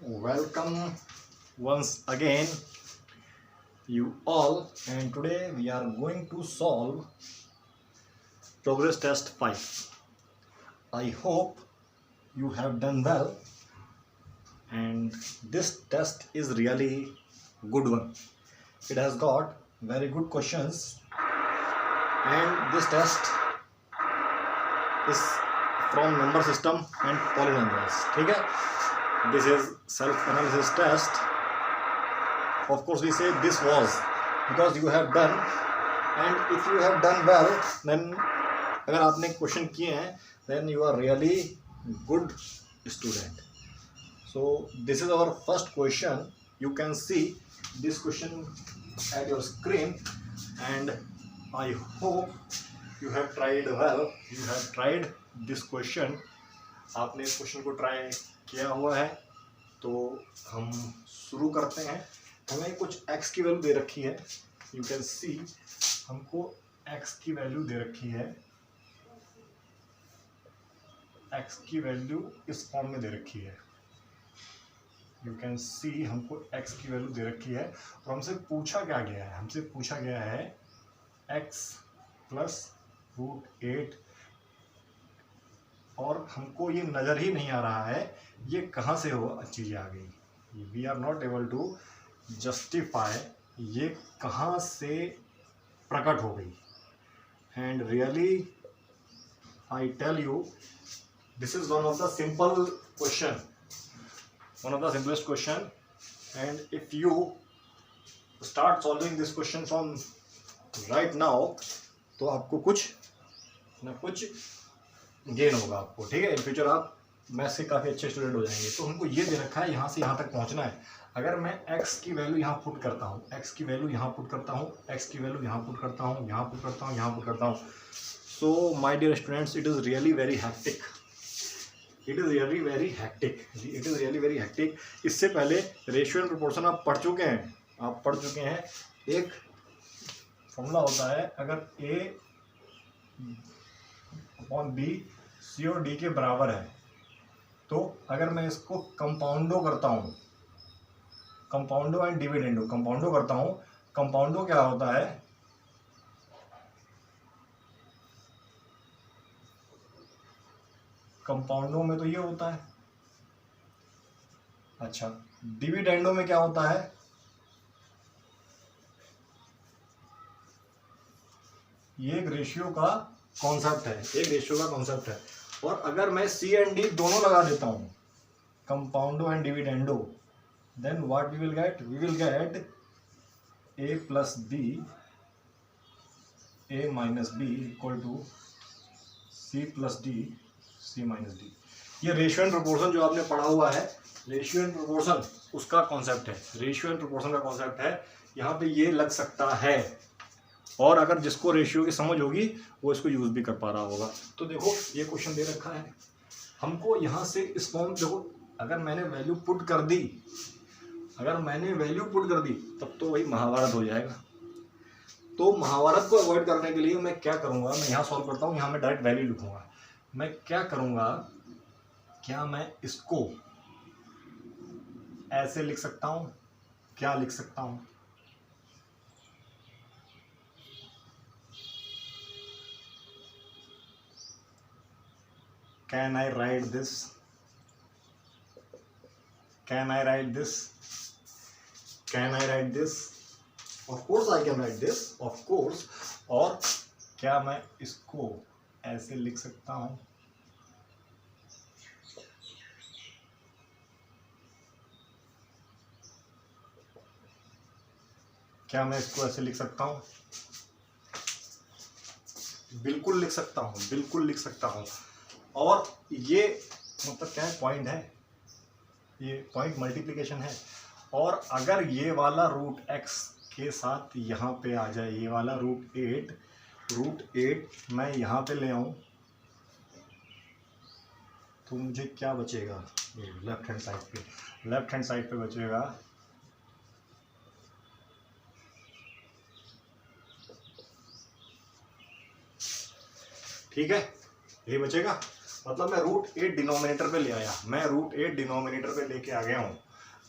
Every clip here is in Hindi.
welcome once again you all, and today we are going to solve progress test 5. I hope you have done well, and this test is really good one. It has got very good questions, and this test is from number system and polynomials. ठीक है, this is self analysis test. Of course we say this was because you have done, and if you have done well, then अगर आपने क्वेश्चन किए हैं then you are really good student. So this is our first question. You can see this question at your screen, and I hope you have tried well. You have tried this question. आपने इस क्वेश्चन को ट्राई किया हुआ है, तो हम शुरू करते हैं. हमें कुछ x की वैल्यू दे रखी है. यू कैन सी हमको x की वैल्यू दे रखी है. x की वैल्यू इस फॉर्म में दे रखी है. यू कैन सी हमको x की वैल्यू दे रखी है, और हमसे पूछा क्या गया है. हमसे पूछा गया है x प्लस √8, और हमको ये नज़र ही नहीं आ रहा है ये कहाँ से हो चीज़ें आ गई. We are not able to justify ये कहाँ से प्रकट हो गई. And really I tell you this is one of the simple question, one of the simplest question. And if you start solving this question from right now, तो आपको कुछ ना कुछ गेन होगा आपको. ठीक है, इन फ्यूचर आप मैथ्स से काफ़ी अच्छे स्टूडेंट हो जाएंगे. तो हमको ये दे रखा है यहाँ से यहाँ तक पहुँचना है. अगर मैं x की वैल्यू यहाँ पुट करता हूँ, x की वैल्यू यहाँ पुट करता हूँ, x की वैल्यू यहाँ पुट करता हूँ, यहाँ पुट करता हूँ, यहाँ पुट करता हूँ, so my dear students, it is really very hectic. It is really very hectic. It is really very hectic. इससे पहले रेशियो एंड प्रोपोर्शन आप पढ़ चुके हैं. आप पढ़ चुके हैं. एक फॉर्मूला होता है, अगर a अपॉन b c और d के बराबर है, तो अगर मैं इसको कंपाउंडो करता हूँ, कंपाउंडो एंड डिविडेंडो, कंपाउंडो करता हूँ. कंपाउंडो क्या होता है, कंपाउंडो में तो ये होता है. अच्छा, डिविडेंडो में क्या होता है, ये एक रेशियो का कॉन्सेप्ट है, एक रेशियो का कॉन्सेप्ट है. और अगर मैं सी एंड डी दोनों लगा देता हूं, componendo and dividendo, then what we will get, we will get a plus B, a minus B equal to c plus D, c minus D. ये रेशियो एंड प्रोपोर्शन जो आपने पढ़ा हुआ है, रेशियो एंड प्रोपोर्शन उसका कॉन्सेप्ट है. रेशियो एंड प्रोपोर्शन का कॉन्सेप्ट है. यहाँ पे ये लग सकता है, और अगर जिसको रेशियो की समझ होगी वो इसको यूज़ भी कर पा रहा होगा. तो देखो ये क्वेश्चन दे रखा है हमको. यहाँ से इस फॉर्म देखो, अगर मैंने वैल्यू पुट कर दी, अगर मैंने वैल्यू पुट कर दी, तब तो वही महाभारत हो जाएगा. तो महाभारत को अवॉइड करने के लिए मैं क्या करूँगा, मैं यहाँ सॉल्व करता हूँ, यहाँ मैं डायरेक्ट वैल्यू लिखूँगा. मैं क्या करूँगा, क्या मैं इसको ऐसे लिख सकता हूँ, क्या लिख सकता हूँ, can I write this, can I write this, can I write this, of course I can write this, of course. और क्या मैं इसको ऐसे लिख सकता हूँ, क्या मैं इसको ऐसे लिख सकता हूँ, बिल्कुल लिख सकता हूँ, बिल्कुल लिख सकता हूँ. और ये मतलब क्या है, पॉइंट है, ये पॉइंट मल्टीप्लिकेशन है. और अगर ये वाला √x के साथ यहाँ पे आ जाए, ये वाला √8 मैं यहाँ पे ले आऊँ, तो मुझे क्या बचेगा, ये लेफ्ट हैंड साइड पे बचेगा ठीक है, ये बचेगा. मतलब मैं √8 डिनोमिनेटर पे ले आया, मैं √8 डिनोमिनेटर पे लेके आ गया हूँ.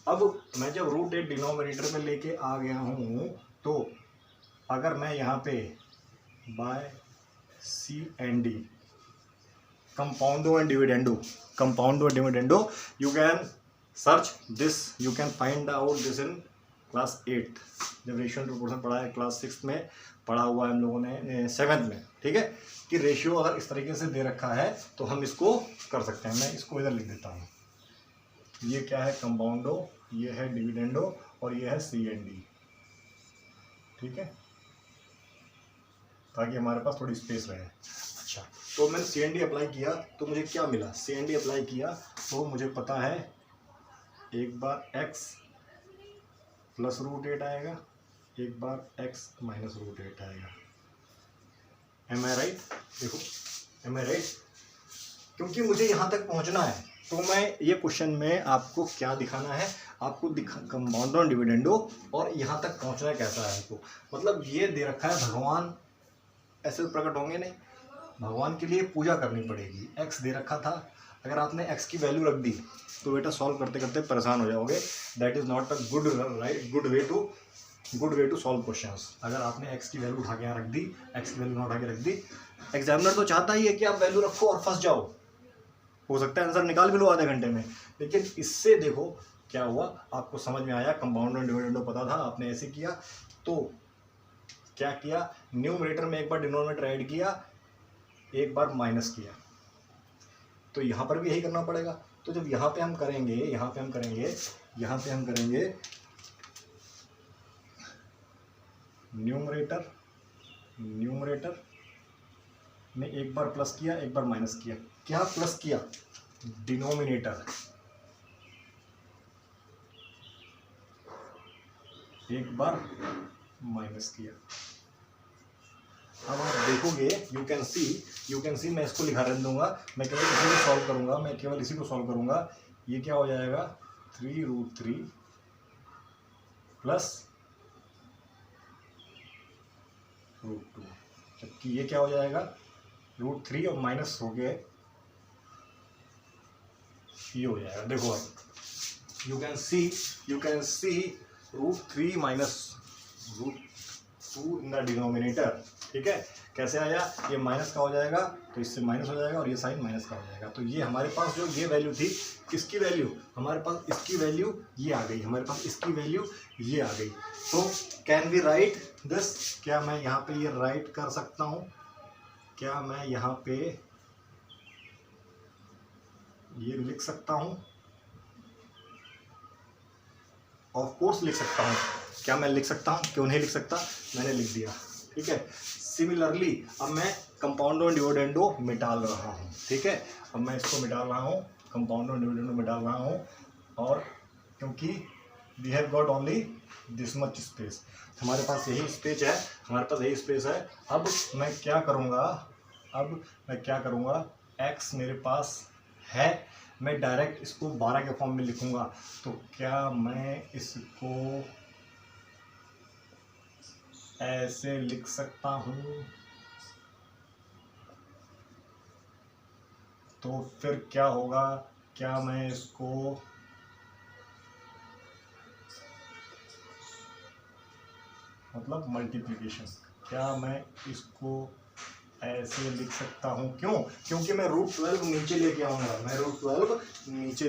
अब मैं जब रूट 8 डिनोमिनेटर में लेके आ गया हूँ, तो अगर मैं यहाँ पे by C and D componendo and dividendo you can search this, you can find out this in class 8 जब रेशियो एंड प्रोपोर्शन पढ़ा है, क्लास 6 में पढ़ा हुआ है हम लोगों ने, 7th में, ठीक है, कि रेशियो अगर इस तरीके से दे रखा है तो हम इसको कर सकते हैं। मैं इसको इधर लिख देता हूँ, ये क्या है कंपाउंडो, ये है डिविडेंडो और ये है सी एंड डी, ठीक है, ताकि हमारे पास थोड़ी स्पेस रहे। अच्छा, तो मैंने सी एन डी अप्लाई किया तो मुझे क्या मिला, सी एन डी अप्लाई किया तो मुझे पता है एक बार x प्लस रूट 8 आएगा, एक बार x माइनस रूट 8 आएगा। एम आई राइट? देखो, एम आई राइट? क्योंकि मुझे यहाँ तक पहुँचना है, तो मैं ये क्वेश्चन में आपको क्या दिखाना है, आपको कंपाउंडो एंड डिविडेंडो, और यहाँ तक पहुँचना कैसा है आपको, मतलब ये दे रखा है, भगवान ऐसे तो प्रकट होंगे नहीं, भगवान के लिए पूजा करनी पड़ेगी। x दे रखा था, अगर आपने x की वैल्यू रख दी तो बेटा सॉल्व करते करते परेशान हो जाओगे। That is not a good way to solve questions. अगर आपने x की वैल्यू उठा के यहाँ रख दी, x की वैल्यू ना उठा के रख दी, एग्जामिनर तो चाहता ही है कि आप वैल्यू रखो और फंस जाओ, हो सकता है आंसर निकाल भी लो आधे घंटे में, लेकिन इससे देखो क्या हुआ, आपको समझ में आया, कंपाउंड एंड डिविडेंडो पता था, आपने ऐसे किया, तो क्या किया, न्यूमरेटर में एक बार डिनोमिनेटर ऐड किया, एक बार माइनस किया, तो यहाँ पर भी यही करना पड़ेगा। तो जब यहाँ पे हम करेंगे न्यूमरेटर में एक बार प्लस किया, एक बार माइनस किया, क्या प्लस किया, डिनोमिनेटर, एक बार माइनस किया। अब आप देखोगे, यू कैन सी, मैं इसको लिखा रहने दूंगा, मैं केवल इसी को सॉल्व करूंगा, ये क्या हो जाएगा 3√3 प्लस √2, जबकि ये क्या हो जाएगा √3 और माइनस हो गए, ये हो जाएगा। देखो अब you can see √3 minus √2 in the denominator, ठीक है, कैसे आया, ये माइनस का हो जाएगा तो इससे माइनस हो जाएगा और ये साइन माइनस का हो जाएगा। तो ये हमारे पास जो ये वैल्यू थी, इसकी वैल्यू हमारे पास, इसकी वैल्यू ये आ गई, हमारे पास इसकी वैल्यू ये आ गई। तो कैन वी राइट दिस, क्या मैं यहाँ पे ये राइट कर सकता हूँ, क्या मैं यहाँ पे ये लिख सकता हूँ, ऑफ कोर्स लिख सकता हूँ। क्या मैं लिख सकता हूँ, क्यों नहीं लिख सकता, मैंने लिख दिया, ठीक है। सिमिलरली अब मैं कंपाउंडो एंड डिविडेंडो मिटाल रहा हूँ, ठीक है, अब मैं इसको मिटा रहा हूँ, कंपाउंडो एंड डिविडेंडो मिटा रहा हूँ, और क्योंकि we have got only this much space, हमारे पास यही स्पेस है, अब मैं क्या करूँगा, x मेरे पास है, मैं डायरेक्ट इसको 12 के फॉर्म में लिखूँगा, तो क्या मैं इसको ऐसे लिख सकता हूँ, तो फिर क्या होगा, क्या मैं इसको मतलब मल्टीप्लिकेशन, क्या मैं इसको ऐसे लिख सकता हूँ, क्यों, क्योंकि मैं √12 नीचे लेके आऊँगा, जब मैं √12 नीचे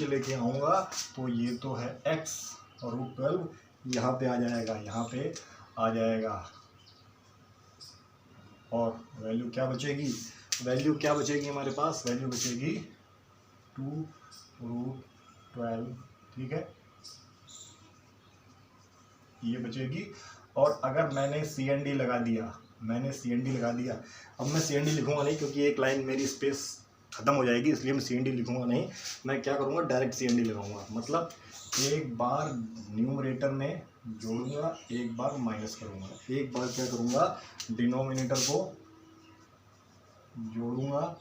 लेके आऊँगा तो ये तो है x और √12 यहाँ पे आ जाएगा, और वैल्यू क्या बचेगी हमारे पास, वैल्यू बचेगी 2√12, ठीक है, ये बचेगी। और अगर मैंने सी एन डी लगा दिया, अब मैं सी एन डी लिखूंगा नहीं, क्योंकि एक लाइन मेरी स्पेस खत्म हो जाएगी, इसलिए मैं सी एन डी लिखूंगा नहीं, मैं क्या करूँगा, डायरेक्ट सी एन डी लगाऊंगा, मतलब एक बार न्यूमरेटर में जोड़ूंगा, एक बार माइनस करूँगा, एक बार क्या करूँगा, डिनोमिनेटर को जोड़ूंगा,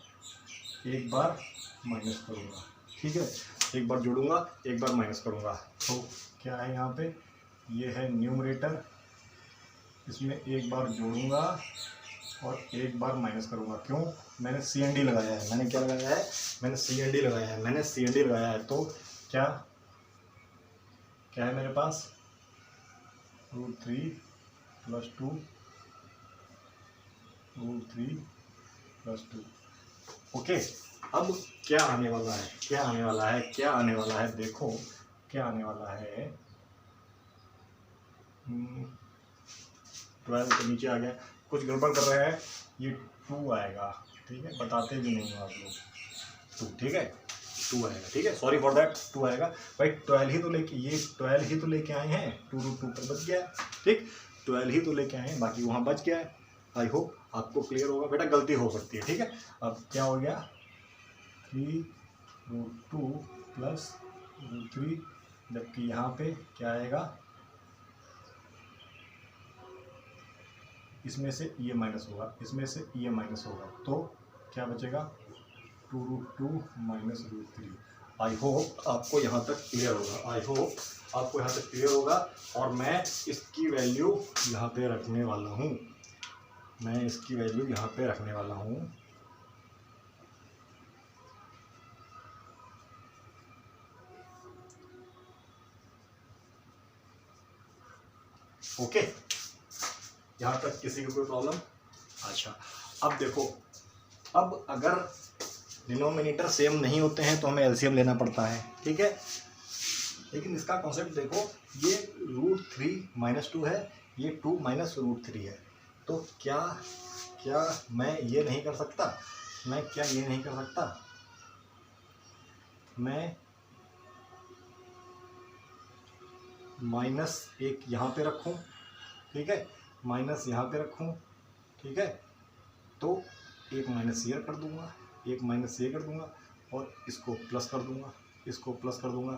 एक बार माइनस करूँगा, ठीक है, एक बार जोड़ूंगा, एक बार माइनस करूँगा। तो क्या है यहाँ पे, ये है न्यूमरेटर, इसमें एक बार जोड़ूंगा, और एक बार माइनस करूँगा। क्यों? मैंने CND लगाया है। मैंने क्या लगाया है? मैंने CND लगाया है। मैंने CND लगाया है तो क्या क्या है मेरे पास? √3 + 2 √3 + 2। ओके, अब क्या आने वाला है? क्या आने वाला है? क्या आने वाला है? देखो क्या आने वाला है। 12 के नीचे आ गया। कुछ गड़बड़ कर रहे हैं, ये 2 आएगा। ठीक है, बताते भी नहीं हो आप लोग। 2, ठीक है, 2 आएगा। ठीक है, सॉरी फॉर दैट, 2 आएगा भाई। 12 ही तो लेके, ये 12 ही तो लेके आए हैं। 2√2 पर बच गया है। ठीक, 12 ही तो लेके आए हैं, बाकी वहाँ बच गया है। आई होप आपको क्लियर होगा। बेटा गलती हो सकती है। ठीक है, अब क्या हो गया? 3√2 + √3, जबकि यहाँ पे क्या आएगा? इसमें से ये माइनस होगा, इसमें से ये माइनस होगा, तो क्या बचेगा? 2√2 - √3। आई होप आपको यहाँ तक क्लियर होगा। आई होप आपको यहाँ तक क्लियर होगा। और मैं इसकी वैल्यू यहाँ पे रखने वाला हूँ। मैं इसकी वैल्यू यहाँ पे रखने वाला हूँ। ओके, यहाँ तक किसी को कोई प्रॉब्लम? अच्छा, अब देखो, अब अगर डिनोमिनेटर सेम नहीं होते हैं तो हमें एलसीएम लेना पड़ता है। ठीक है, लेकिन इसका कॉन्सेप्ट देखो, ये √3 - 2 है, ये 2 - √3 है। तो क्या क्या मैं ये नहीं कर सकता? मैं क्या ये नहीं कर सकता? मैं -1 यहाँ पे रखूँ। ठीक है, माइनस यहाँ पे रखूँ। ठीक है, तो एक माइनस ये कर दूंगा, एक माइनस ये कर दूंगा, और इसको प्लस कर दूंगा, इसको प्लस कर दूंगा,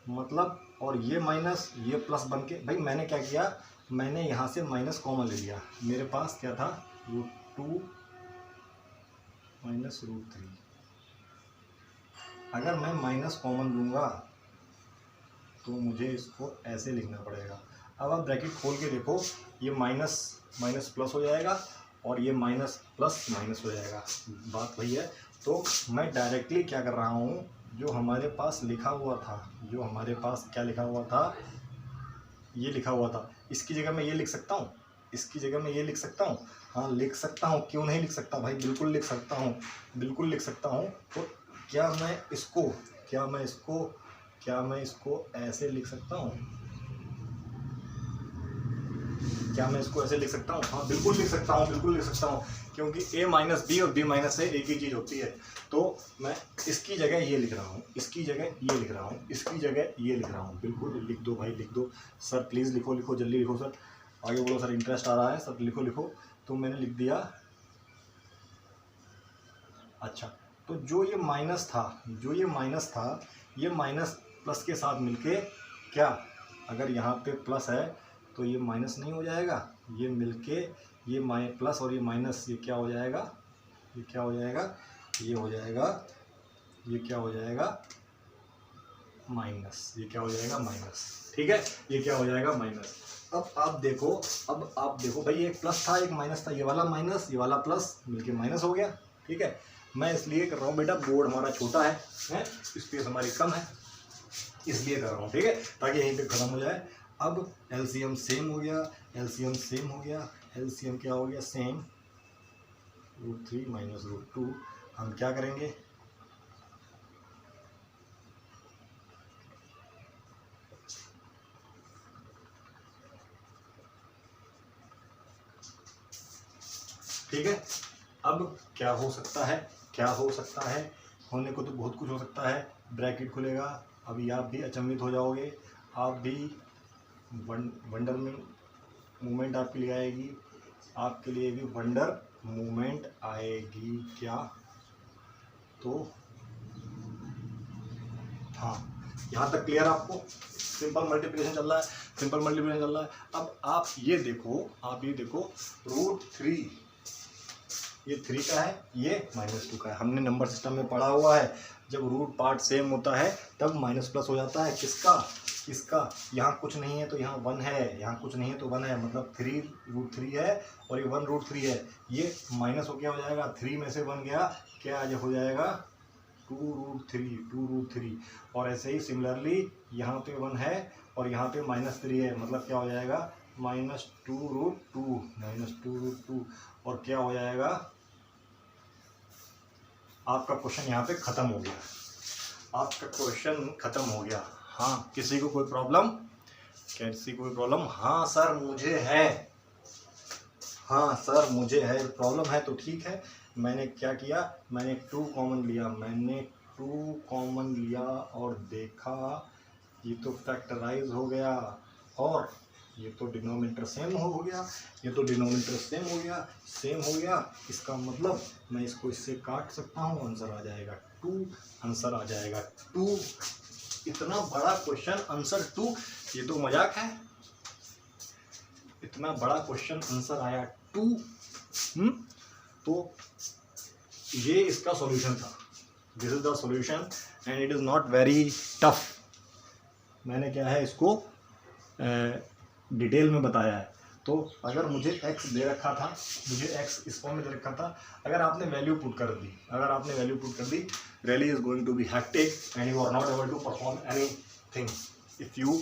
मतलब, और ये माइनस ये प्लस बन के, भाई मैंने क्या किया? मैंने यहाँ से माइनस कॉमन ले लिया। मेरे पास क्या था? √2 - √3। अगर मैं माइनस कॉमन लूँगा तो मुझे इसको ऐसे लिखना पड़ेगा। अब आप ब्रैकेट खोल के देखो, ये माइनस माइनस प्लस हो जाएगा, और ये माइनस प्लस माइनस हो जाएगा। बात वही है। तो मैं डायरेक्टली क्या कर रहा हूँ, जो हमारे पास लिखा हुआ था, जो हमारे पास क्या लिखा हुआ था, ये लिखा हुआ था, इसकी जगह मैं ये लिख सकता हूँ, इसकी जगह मैं ये लिख सकता हूँ। हाँ, लिख सकता हूँ, क्यों नहीं लिख सकता भाई? बिल्कुल लिख सकता हूँ, बिल्कुल लिख सकता हूँ। तो क्या मैं इसको क्या मैं इसको ऐसे लिख सकता हूँ? क्या मैं इसको ऐसे लिख सकता हूँ? हाँ, बिल्कुल लिख सकता हूँ, बिल्कुल लिख सकता हूँ, क्योंकि A - B और B - A एक ही चीज़ होती है। तो मैं इसकी जगह ये लिख रहा हूँ, इसकी जगह ये लिख रहा हूँ, इसकी जगह ये लिख रहा हूँ। बिल्कुल लिख दो भाई, लिख दो। सर प्लीज़ लिखो, लिखो जल्दी लिखो सर, आगे बोलो सर, इंटरेस्ट आ रहा है सर, लिखो लिखो। तो मैंने लिख दिया। अच्छा, तो जो ये माइनस था, ये माइनस प्लस के साथ मिलके क्या, अगर यहाँ पे प्लस है तो ये माइनस नहीं हो जाएगा? ये मिलके ये प्लस और ये माइनस, ये क्या हो जाएगा? ये क्या हो जाएगा? ये हो जाएगा, ये क्या हो जाएगा? माइनस। ये क्या हो जाएगा? माइनस। ठीक है, ये क्या हो जाएगा? माइनस। अब आप देखो भाई, एक प्लस था, एक माइनस था, ये वाला माइनस, ये वाला प्लस मिलके माइनस हो गया। ठीक है, मैं इसलिए कर रहा हूँ बेटा, बोर्ड हमारा छोटा है, स्पेस हमारी कम है, इसलिए कर रहा हूँ। ठीक है, ताकि यहीं पे खत्म हो जाए। अब एलसीएम सेम हो गया, एलसीएम सेम हो गया, एलसीएम क्या हो गया? सेम। √3 - √2। हम क्या करेंगे? ठीक है, अब क्या हो सकता है? क्या हो सकता है? होने को तो बहुत कुछ हो सकता है। ब्रैकेट खुलेगा, अभी आप भी अचंभित हो जाओगे, आप भी वंडर में मूवमेंट आपके लिए आएगी, आपके लिए भी वंडर मूवमेंट आएगी। क्या? तो हाँ, यहाँ तक क्लियर आपको? सिंपल मल्टीप्लिकेशन चल रहा है, सिंपल मल्टीप्लिकेशन चल रहा है। अब आप ये देखो, √3, ये 3 का है, ये -2 का है। हमने नंबर सिस्टम में पढ़ा हुआ है, जब रूट पार्ट सेम होता है तब माइनस प्लस हो जाता है। किसका? इसका यहाँ कुछ नहीं है तो यहाँ 1 है, यहाँ कुछ नहीं है तो 1 है, मतलब 3√3 है और ये 1√3 है। ये माइनस हो क्या हो जाएगा, 3 में से 1 गया, क्या आज हो जाएगा 2√3। और ऐसे ही सिमिलरली यहाँ पे 1 है और यहाँ पे -3 है, मतलब क्या हो जाएगा -2√2 और क्या हो जाएगा, आपका क्वेश्चन यहाँ पे खत्म हो गया, आपका क्वेश्चन खत्म हो गया। हाँ, किसी को कोई प्रॉब्लम, किसी को कोई प्रॉब्लम? हाँ सर मुझे है, हाँ सर मुझे है, प्रॉब्लम है तो ठीक है। मैंने क्या किया, मैंने 2 कॉमन लिया, मैंने 2 कॉमन लिया और देखा ये तो फैक्टराइज हो गया और ये तो डिनोमिनेटर सेम हो गया, ये तो डिनोमिनेटर सेम हो गया, सेम हो गया। इसका मतलब मैं इसको इससे काट सकता हूँ, आंसर आ जाएगा 2, आंसर आ जाएगा 2। इतना बड़ा क्वेश्चन आंसर 2, ये तो मजाक है। इतना बड़ा क्वेश्चन आंसर आया 2। तो ये इसका सॉल्यूशन था, this is the solution and it is not very tough. मैंने क्या है इसको डिटेल में बताया है। तो अगर मुझे x दे रखा था, मुझे x इस फॉर्म में दे रखा था, अगर आपने वैल्यू पुट कर दी, अगर आपने वैल्यू पुट कर दी, really is going to be hectic and you are not able to perform anything. If you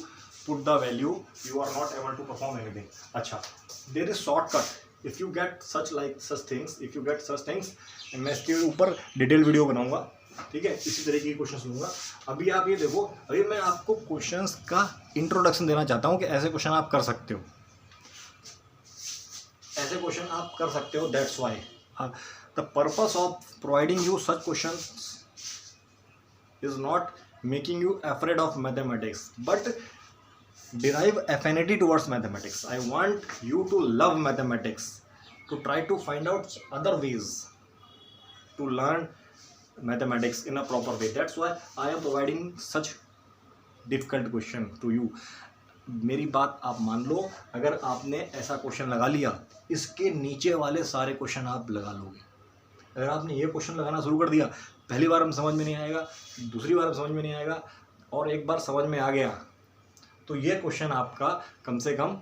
put the value you are not able to perform anything. अच्छा, there is shortcut if you get such things, if you get such things. मैं इसके ऊपर डिटेल वीडियो बनाऊंगा, ठीक है, इसी तरीके के क्वेश्चन लूँगा। अभी आप ये देखो, अभी मैं आपको क्वेश्चंस का इंट्रोडक्शन देना चाहता हूँ कि ऐसे क्वेश्चन आप कर सकते हो, ऐसे क्वेश्चन आप कर सकते हो। That's why the purpose of providing you such questions is not making you afraid of mathematics but derive affinity towards mathematics. I want you to love mathematics, to try to find out other ways to learn mathematics in a proper way. That's why I am providing such difficult question to you. मेरी बात आप मान लो, अगर आपने ऐसा क्वेश्चन लगा लिया, इसके नीचे वाले सारे क्वेश्चन आप लगा लोगे। अगर आपने ये क्वेश्चन लगाना शुरू कर दिया, पहली बार हम समझ में नहीं आएगा, दूसरी बार समझ में नहीं आएगा, और एक बार समझ में आ गया तो ये क्वेश्चन आपका कम से कम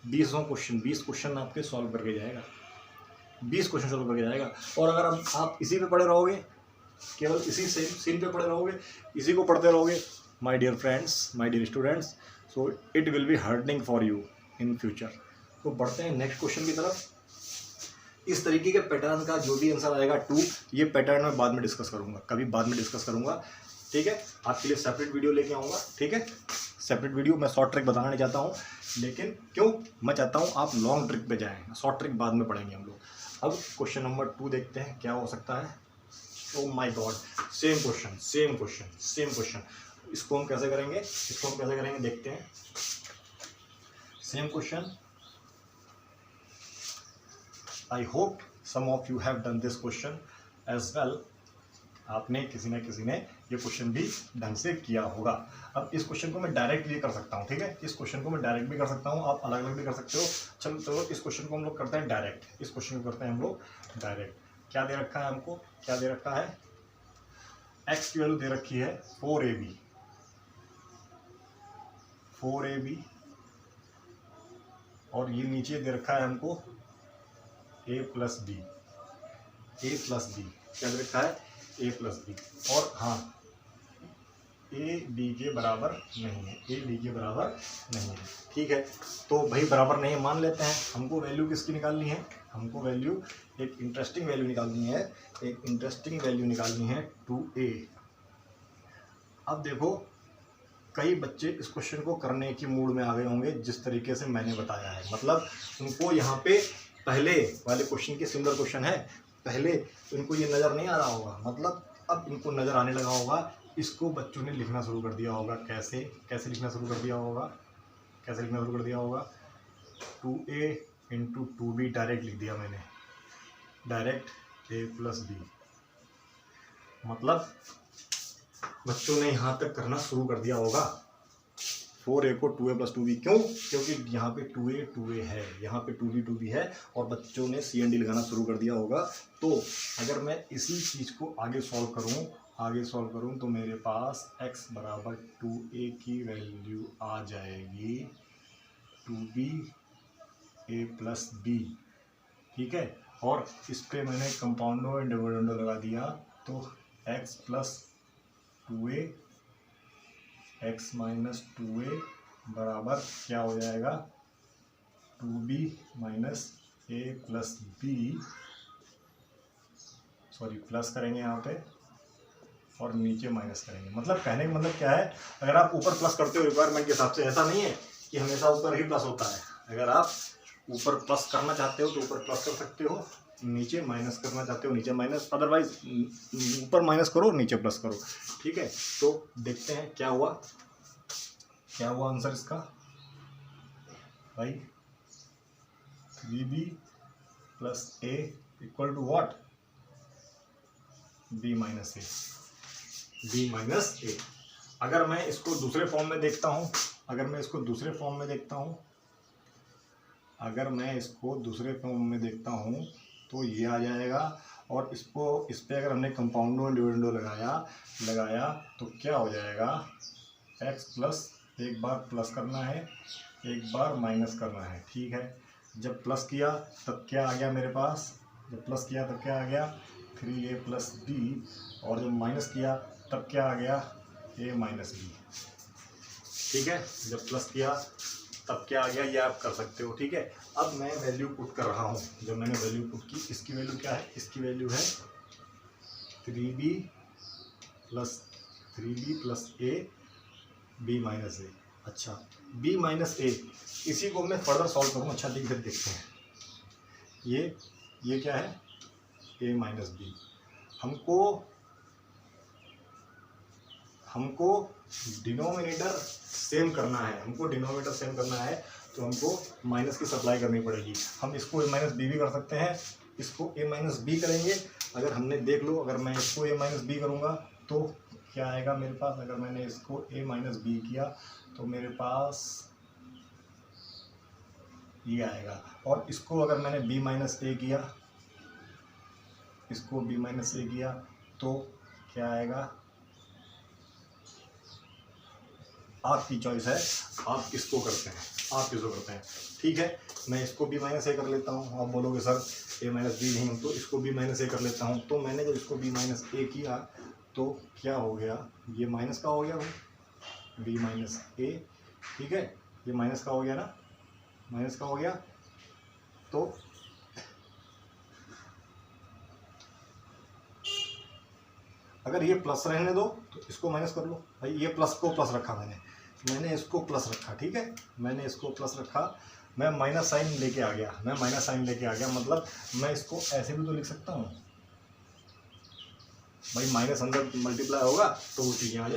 20 क्वेश्चन आपके सॉल्व करके जाएगा, 20 क्वेश्चन सॉल्व करके जाएगा। और अगर आप इसी पे पढ़े रहोगे, केवल इसी सीन पे पढ़े रहोगे, इसी को पढ़ते रहोगे, my dear friends, my dear students, so it will be hurting for you in future. तो बढ़ते हैं नेक्स्ट क्वेश्चन की तरफ। इस तरीके के पैटर्न का जो भी आंसर आएगा 2, ये पैटर्न मैं बाद में डिस्कस करूँगा, कभी बाद में डिस्कस करूँगा, ठीक है। आपके लिए सेपरेट वीडियो लेके आऊँगा, ठीक है, सेपरेट वीडियो। मैं शॉर्ट ट्रिक बताना नहीं चाहता हूँ, लेकिन क्यों, मैं चाहता हूँ आप लॉन्ग ट्रिक पे जाएं, शॉर्ट ट्रिक बाद में पढ़ेंगे हम लोग। अब क्वेश्चन नंबर 2 देखते हैं क्या हो सकता है। Oh my god, same question. इसको हम कैसे करेंगे, देखते हैं। Same question. I hope some of you have done this question as well. आपने किसी न किसी ने ये क्वेश्चन भी ढंग से किया होगा। अब इस क्वेश्चन को मैं डायरेक्ट भी कर सकता हूँ, ठीक है, इस क्वेश्चन को मैं डायरेक्ट भी कर सकता हूँ, आप अलग अलग भी कर सकते हो। चलो इस क्वेश्चन को हम लोग करते हैं डायरेक्ट, इस क्वेश्चन को करते हैं हम लोग डायरेक्ट। क्या दे रखा है हमको, क्या दे रखा है, एक्स की वैल्यू दे रखी है 4ab, और ये नीचे दे रखा है हमको a प्लस बी, क्या दे रखा है a प्लस बी। और हाँ, a b के बराबर नहीं है, ठीक है। तो भाई बराबर नहीं मान लेते हैं। हमको वैल्यू किसकी निकालनी है, हमको वैल्यू एक इंटरेस्टिंग वैल्यू निकालनी है 2a। अब देखो, कई बच्चे इस क्वेश्चन को करने की मूड में आ गए होंगे जिस तरीके से मैंने बताया है, मतलब उनको यहाँ पे पहले वाले क्वेश्चन के सिमिलर क्वेश्चन है, पहले इनको ये नज़र नहीं आ रहा होगा, मतलब अब इनको नज़र आने लगा होगा। इसको बच्चों ने लिखना शुरू कर दिया होगा। कैसे लिखना शुरू कर दिया होगा, 2a इंटू 2b डायरेक्ट लिख दिया मैंने, डायरेक्ट a प्लस बी। मतलब बच्चों ने यहाँ तक करना शुरू कर दिया होगा, 4a को 2a प्लस 2b। क्यों, क्योंकि यहाँ पे 2a है, यहाँ पे 2b है, और बच्चों ने C&D लगाना शुरू कर दिया होगा। तो अगर मैं इसी चीज़ को आगे सॉल्व करूँ, आगे सॉल्व करूँ तो मेरे पास x बराबर 2a की वैल्यू आ जाएगी 2b a प्लस बी, ठीक है। और इस पे मैंने कंपाउंडो एंड डिविडेंडो लगा दिया तो x plus 2a x minus 2a बराबर क्या हो जाएगा 2b minus a plus B, sorry plus करेंगे यहाँ पे और नीचे माइनस करेंगे। मतलब कहने का मतलब क्या है, अगर आप ऊपर प्लस करते हो रिक्वायरमेंट के हिसाब से, ऐसा नहीं है कि हमेशा ऊपर ही प्लस होता है। अगर आप ऊपर प्लस करना चाहते हो तो ऊपर प्लस कर सकते हो, नीचे माइनस करना चाहते हो नीचे माइनस, अदरवाइज ऊपर माइनस करो नीचे प्लस करो, ठीक है। तो देखते हैं क्या हुआ आंसर इसका भाई 3b plus a equal to what b minus A. अगर मैं इसको दूसरे फॉर्म में देखता हूँ, तो ये आ जाएगा। और इस पे अगर हमने कंपाउंडो एंड डिविडेंडो लगाया तो क्या हो जाएगा x प्लस, एक बार प्लस करना है एक बार माइनस करना है, ठीक है। जब प्लस किया तब क्या आ गया मेरे पास, 3a प्लस बी, और जब माइनस किया तब क्या आ गया a माइनस बी, ठीक है। जब प्लस किया तब क्या आ गया ये आप कर सकते हो, ठीक है। अब मैं वैल्यू पुट कर रहा हूँ, जब मैंने वैल्यू पुट की, इसकी वैल्यू क्या है, इसकी वैल्यू है 3b plus a b minus A. अच्छा b माइनस ए, इसी को मैं फर्दर सॉल्व करूँ। अच्छा देखते हैं ये क्या है a माइनस बी। हमको डिनोमिनेटर सेम करना है, तो हमको माइनस की सप्लाई करनी पड़ेगी। हम इसको a माइनस बी भी कर सकते हैं, इसको a माइनस बी करेंगे। अगर हमने देख लो, अगर मैं इसको a माइनस बी करूँगा तो क्या आएगा मेरे पास, अगर मैंने इसको a माइनस बी किया तो मेरे पास ये आएगा। और इसको अगर मैंने b माइनस ए किया, तो क्या आएगा, आपकी चॉइस है, आप किसको करते हैं, ठीक है। मैं इसको b माइनस ए कर लेता हूँ। आप बोलोगे सर a माइनस बी नहीं, तो इसको b माइनस ए कर लेता हूँ। तो मैंने जब इसको b माइनस ए किया तो क्या हो गया, ये माइनस का हो गया भाई, b माइनस ए, ठीक है। ये माइनस का हो गया ना, तो अगर ये प्लस रहने दो तो इसको माइनस कर लो भाई। ये प्लस को प्लस रखा मैंने इसको प्लस रखा, ठीक है। मैंने इसको प्लस रखा, मैं माइनस साइन लेके आ गया, मतलब मैं इसको ऐसे भी तो लिख सकता हूँ भाई, माइनस अंदर मल्टीप्लाई होगा तो वो चीज़ें आ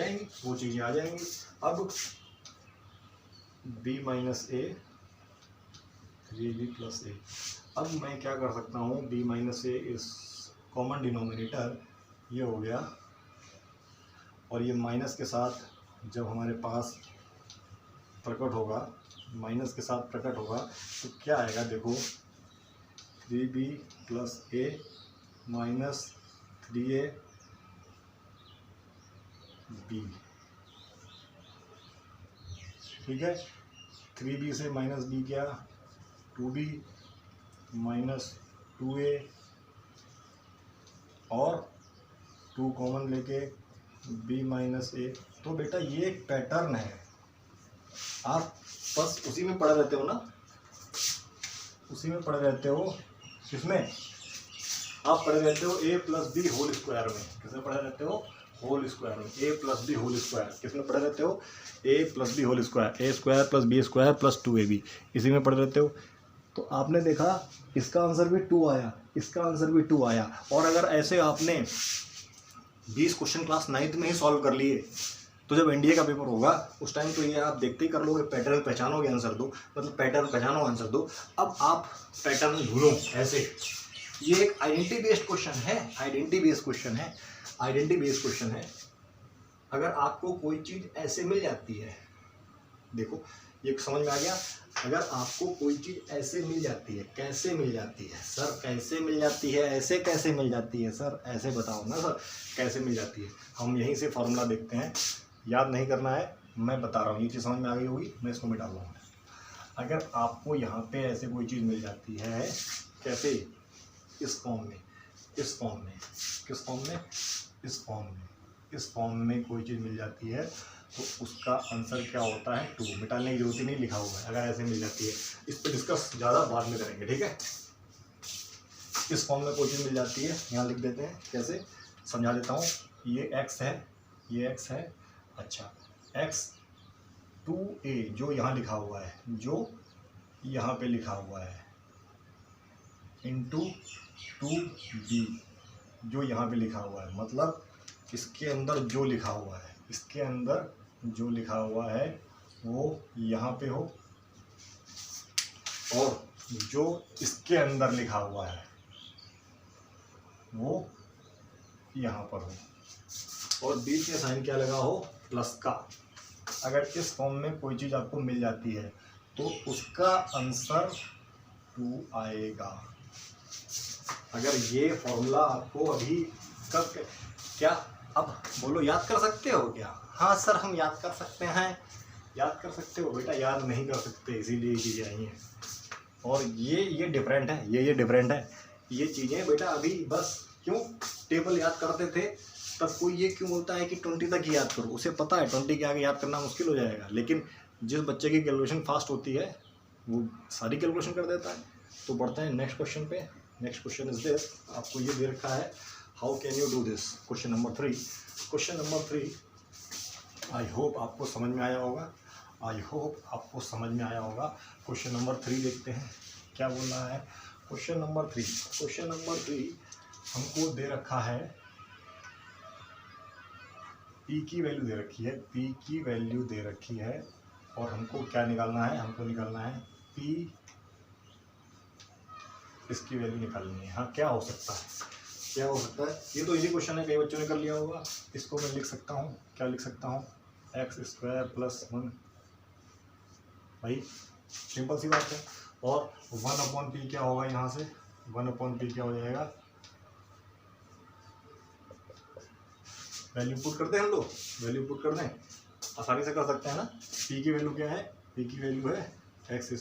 जाएंगी। अब b माइनस ए 3b प्लस ए, अब मैं क्या कर सकता हूँ, b माइनस ए इस कॉमन डिनोमिनेटर ये हो गया, और ये माइनस के साथ जब हमारे पास प्रकट होगा तो क्या आएगा, देखो 3b plus A minus 3a b, ठीक है। 3b से माइनस b क्या, 2b माइनस 2a, और 2 कॉमन लेके b माइनस ए। तो बेटा ये एक पैटर्न है, आप बस उसी में पढ़े रहते हो, किसमें आप पढ़े रहते हो, a plus B whole square में। किसमें पढ़े रहते हो, होल स्क्वायर में, a plus B whole square. किसमें पढ़े रहते हो, a plus B whole square, a square plus B square plus 2ab, इसी में पढ़े रहते हो। तो आपने देखा इसका आंसर भी 2 आया, इसका आंसर भी 2 आया। और अगर ऐसे आपने 20 क्वेश्चन क्लास 9th में ही सॉल्व कर लिए, तो जब एनडीए का पेपर होगा उस टाइम तो ये आप देखते ही कर लोगे, पैटर्न पहचानोगे, आंसर दो, मतलब पैटर्न पहचानो आंसर दो। अब आप पैटर्न ढूंढो ऐसे, ये एक आइडेंटिटी बेस्ड क्वेश्चन है। अगर आपको कोई चीज़ ऐसे मिल जाती है, देखो ये समझ में आ गया। अगर आपको कोई चीज़ ऐसे मिल जाती है, कैसे मिल जाती है सर, कैसे मिल जाती है, ऐसे कैसे मिल जाती है सर, ऐसे बताओ ना सर कैसे मिल जाती है। हम यहीं से फॉर्मूला देखते हैं, याद नहीं करना है, मैं बता रहा हूँ, ये चीज़ समझ में आ गई होगी, मैं इसको मिटा लूँगा। अगर आपको यहाँ पे ऐसे कोई चीज़ मिल जाती है, कैसे, इस फॉर्म में, इस फॉर्म में, किस फॉर्म में, इस फॉर्म में, इस फॉर्म में कोई चीज़ मिल जाती है तो उसका आंसर क्या होता है 2। मिटाने की जरूरत ही नहीं, लिखा हुआ है। अगर ऐसे मिल जाती है, इस पर डिस्कस ज़्यादा बाद में करेंगे, ठीक है। इस फॉर्म में कोई चीज़ मिल जाती है, यहाँ लिख देते हैं, कैसे समझा देता हूँ। ये x है, ये x है, अच्छा x 2a जो यहाँ लिखा हुआ है, जो यहाँ पे लिखा हुआ है, इंटू 2b जो यहाँ पे लिखा हुआ है, मतलब इसके अंदर जो लिखा हुआ है, इसके अंदर जो लिखा हुआ है वो यहाँ पे हो, और जो इसके अंदर लिखा हुआ है वो यहाँ पर हो, और बीच में साइन क्या लगा हो, प्लस का। अगर इस फॉर्म में कोई चीज़ आपको मिल जाती है तो उसका आंसर 2 आएगा। अगर ये फॉर्मूला आपको अभी कब, क्या अब बोलो याद कर सकते हो क्या? हाँ सर हम याद कर सकते हैं। याद कर सकते हो बेटा, याद नहीं कर सकते, इसीलिए ये चीज़ें आई हैं। और ये डिफरेंट है, ये डिफरेंट है। ये चीज़ें बेटा अभी बस क्यों टेबल याद करते थे तब कोई ये क्यों बोलता है कि 20 तक ही याद करो, उसे पता है 20 के आगे याद करना मुश्किल हो जाएगा। लेकिन जिस बच्चे की कैलकुलेशन फास्ट होती है वो सारी कैलकुलेशन कर देता है। तो बढ़ते हैं नेक्स्ट क्वेश्चन पे। नेक्स्ट क्वेश्चन इज दिस, आपको ये दे रखा है, how can you do this, question number 3। Question number 3 I hope आपको समझ में आया होगा, आई होप आपको समझ में आया होगा। क्वेश्चन नंबर 3 देखते हैं क्या बोल रहा है। क्वेश्चन नंबर 3, क्वेश्चन नंबर 3 हमको दे रखा है, पी की वैल्यू दे रखी है, पी की वैल्यू दे रखी है, और हमको क्या निकालना है, हमको निकालना है पी, इसकी वैल्यू निकालनी है। हाँ क्या हो सकता है, क्या हो सकता है, ये तो इजी क्वेश्चन है, कई बच्चों ने कर लिया होगा। इसको मैं लिख सकता हूँ, क्या लिख सकता हूँ, x² + 1, भाई सिंपल सी बात है। और 1/p क्या होगा, यहाँ से 1/p क्या हो जाएगा, वैल्यू पुट करते हैं हम लोग, वैल्यू पुट कर दें, आसानी से कर सकते हैं ना। p की वैल्यू क्या है, p की वैल्यू है x²,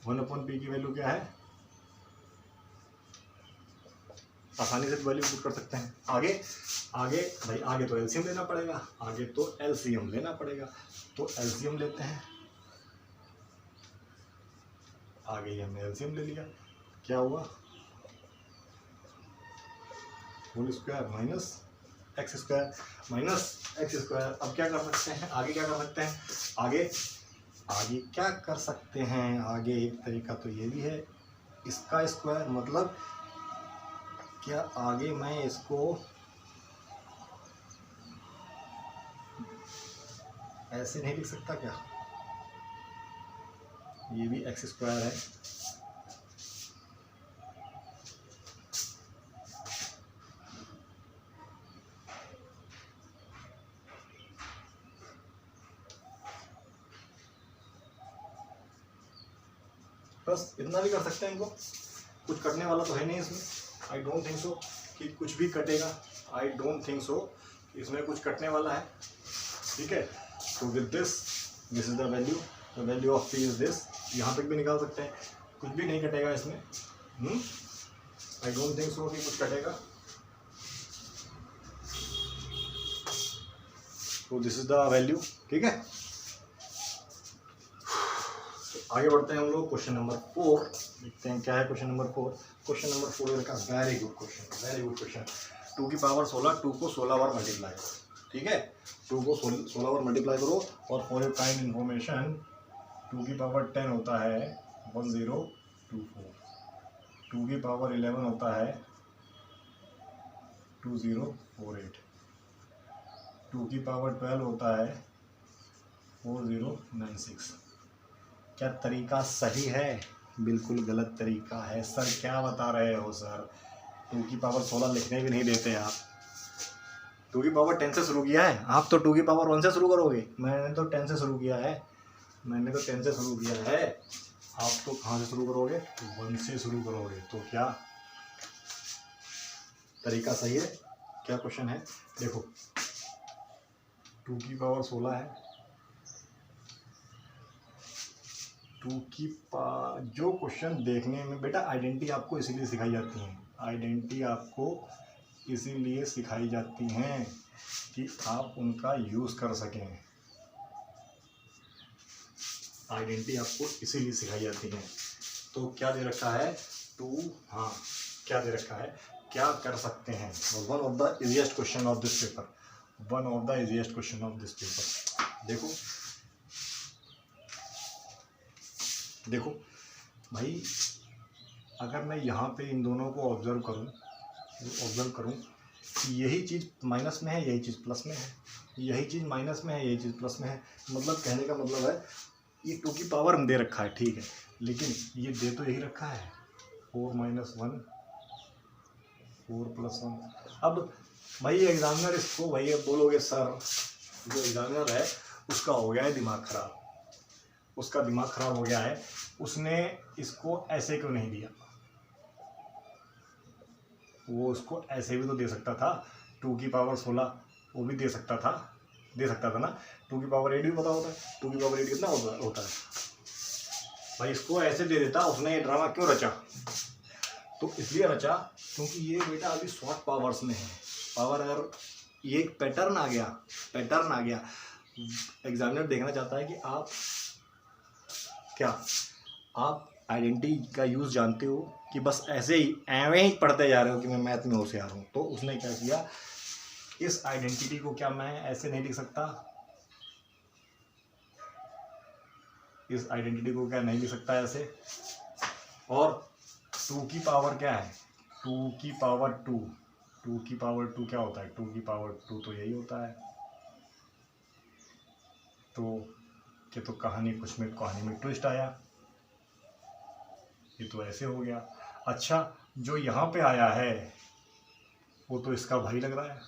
1/p की वैल्यू क्या है, आसानी से वैल्यू पुट कर सकते हैं। आगे आगे भाई आगे तो एलसीएम लेना पड़ेगा, आगे तो एलसीएम लेना पड़ेगा, तो एलसीएम लेते हैं। आगे ही हमने एलसीएम ले लिया, क्या हुआ, होल स्क्वायर माइनस x²। अब क्या कर सकते हैं, आगे क्या कर सकते हैं, आगे आगे क्या कर सकते हैं, आगे एक तरीका तो ये भी है, इसका स्क्वायर, मतलब क्या आगे मैं इसको ऐसे नहीं लिख सकता क्या, ये भी x² है, बस इतना भी कर सकते हैं इनको, कुछ कटने वाला तो है नहीं इसमें, आई डोंट थिंक सो कि कुछ भी कटेगा, आई डोंट थिंक सो इसमें कुछ कटने वाला है, ठीक है। तो with this is the value of p is this, यहाँ तक भी निकाल सकते हैं, कुछ भी नहीं कटेगा इसमें, आई डोंट थिंक सो कि कुछ कटेगा। तो दिस इज द वैल्यू, ठीक है। आगे बढ़ते हैं हम लोग, क्वेश्चन नंबर 4 देखते हैं क्या है। क्वेश्चन नंबर 4, क्वेश्चन नंबर 4 का very good question, very good question. 2 की पावर 16, 2 को 16 बार मल्टीप्लाई करो, ठीक है, 2 को 16 बार मल्टीप्लाई करो। और फॉर योर काइंड इन्फॉर्मेशन 2 की पावर 10 होता है 1024, 2 की पावर 11 होता है 2048, 2 की पावर 12 होता है 4096। क्या तरीका सही है? बिल्कुल गलत तरीका है सर, क्या बता रहे हो सर, 2 की पावर 16 लिखने भी नहीं देते आप, 2 की पावर 10 से शुरू किया है, आप तो 2 की पावर 1 से शुरू करोगे। मैंने तो 10 से शुरू किया है, आप तो कहाँ से शुरू करोगे? 1 से शुरू करोगे। तो क्या तरीका सही है? क्या क्वेश्चन है? देखो 2 की पावर 16 है, जो क्वेश्चन देखने में बेटा आइडेंटिटी आपको इसीलिए सिखाई जाती है, कि आप उनका यूज़ कर सकें। आइडेंटिटी आपको इसीलिए सिखाई जाती है। तो क्या दे रखा है? 2, हाँ क्या दे रखा है, क्या कर सकते हैं। One of the easiest question of this paper, देखो भाई, अगर मैं यहाँ पे इन दोनों को ऑब्जर्व करूँ कि यही चीज़ माइनस में है, यही चीज़ प्लस में है, यही चीज़ माइनस में है, यही चीज़ प्लस में है, मतलब कहने का मतलब है ये 2 की पावर दे रखा है, ठीक है, लेकिन ये दे तो यही रखा है 4 - 1 4 + 1। अब भाई एग्जामिनर इसको भाई अब बोलोगे सर, जो एग्जामिनर है उसका हो गया है दिमाग खराब, हो गया है, उसने इसको ऐसे क्यों नहीं दिया? वो उसको ऐसे भी तो दे सकता था, 2 की पावर 16 वो भी दे सकता था ना। 2 की पावर 8 भी पता होता है, 2 की पावर 8 कितना होता है भाई, इसको ऐसे दे देता। उसने ये ड्रामा क्यों रचा? तो इसलिए रचा क्योंकि ये बेटा अभी शॉर्ट पावर्स में है। पावर अगर ये एक पैटर्न आ गया, एग्जामिनर देखना चाहता है कि आप आइडेंटिटी का यूज़ जानते हो कि बस ऐसे ही एवं ही पढ़ते जा रहे हो कि मैं मैथ में होशियार हूँ। तो उसने क्या किया, इस आइडेंटिटी को क्या मैं ऐसे नहीं लिख सकता, ऐसे। और 2 की पावर क्या है? 2 की पावर 2 क्या होता है? 2 की पावर 2 तो यही होता है। तो कहानी में ट्विस्ट आया, ये तो ऐसे हो गया। अच्छा, जो यहाँ पे आया है वो तो इसका भाई लग रहा है,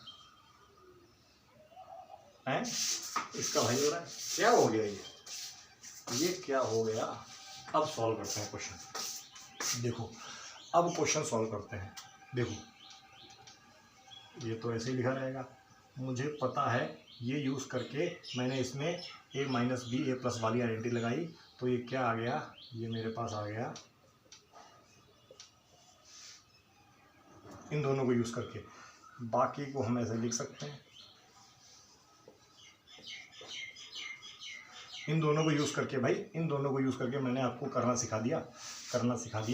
इसका भाई लग रहा है। क्या हो गया ये क्या हो गया? अब सॉल्व करते हैं क्वेश्चन। देखो अब क्वेश्चन सॉल्व करते हैं। देखो ये तो ऐसे ही लिखा रहेगा, मुझे पता है ये यूज़ करके मैंने इसमें a - b a+ वाली आइडेंटिटी लगाई, तो ये क्या आ गया, ये मेरे पास आ गया इन दोनों को यूज़ करके। बाकी को हम ऐसे लिख सकते हैं, इन दोनों को यूज़ करके मैंने आपको करना सिखा दिया।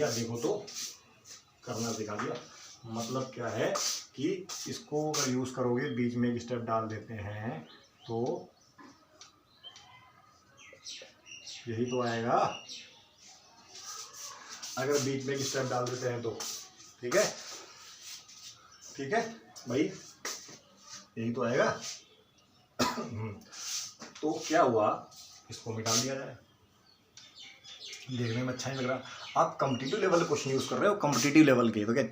देखो तो करना सिखा दिया। मतलब क्या है कि इसको अगर यूज़ करोगे, बीच में एक स्टेप डाल देते हैं तो यही तो आएगा। अगर बीच में एक स्टेप डाल देते हैं तो ठीक है भाई, यही तो आएगा। तो क्या हुआ, इसको मिटा दिया जाए, देखने में अच्छा नहीं लग रहा। आप कॉम्पिटिटिव लेवल क्वेश्चन यूज़ कर रहे हो, कॉम्पिटिटिव लेवल के, तो क्या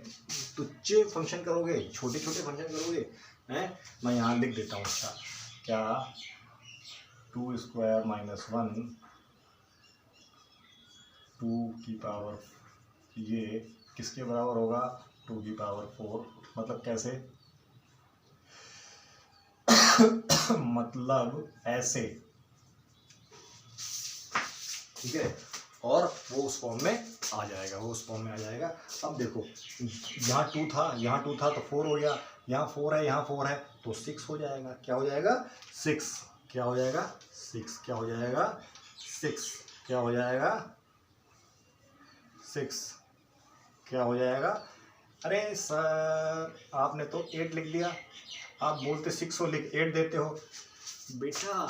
तुच्छ फंक्शन करोगे, छोटे फंक्शन करोगे हैं? मैं यहाँ लिख देता हूँ। अच्छा, क्या 2² - 1 2 की पावर, ये किसके बराबर होगा? 2 की पावर 4। मतलब कैसे? मतलब ऐसे, ठीक है। और वो उस फॉर्म में आ जाएगा, अब देखो यहाँ 2 था तो 4 हो गया, यहाँ 4 है, यहाँ 4 है तो 6 हो जाएगा। क्या हो जाएगा? 6। क्या हो जाएगा? 6। क्या हो जाएगा? 6। क्या हो जाएगा? 6। क्या हो जाएगा? अरे सर आपने तो 8 लिख दिया, आप बोलते 6 हो, लिख 8 देते हो। बेटा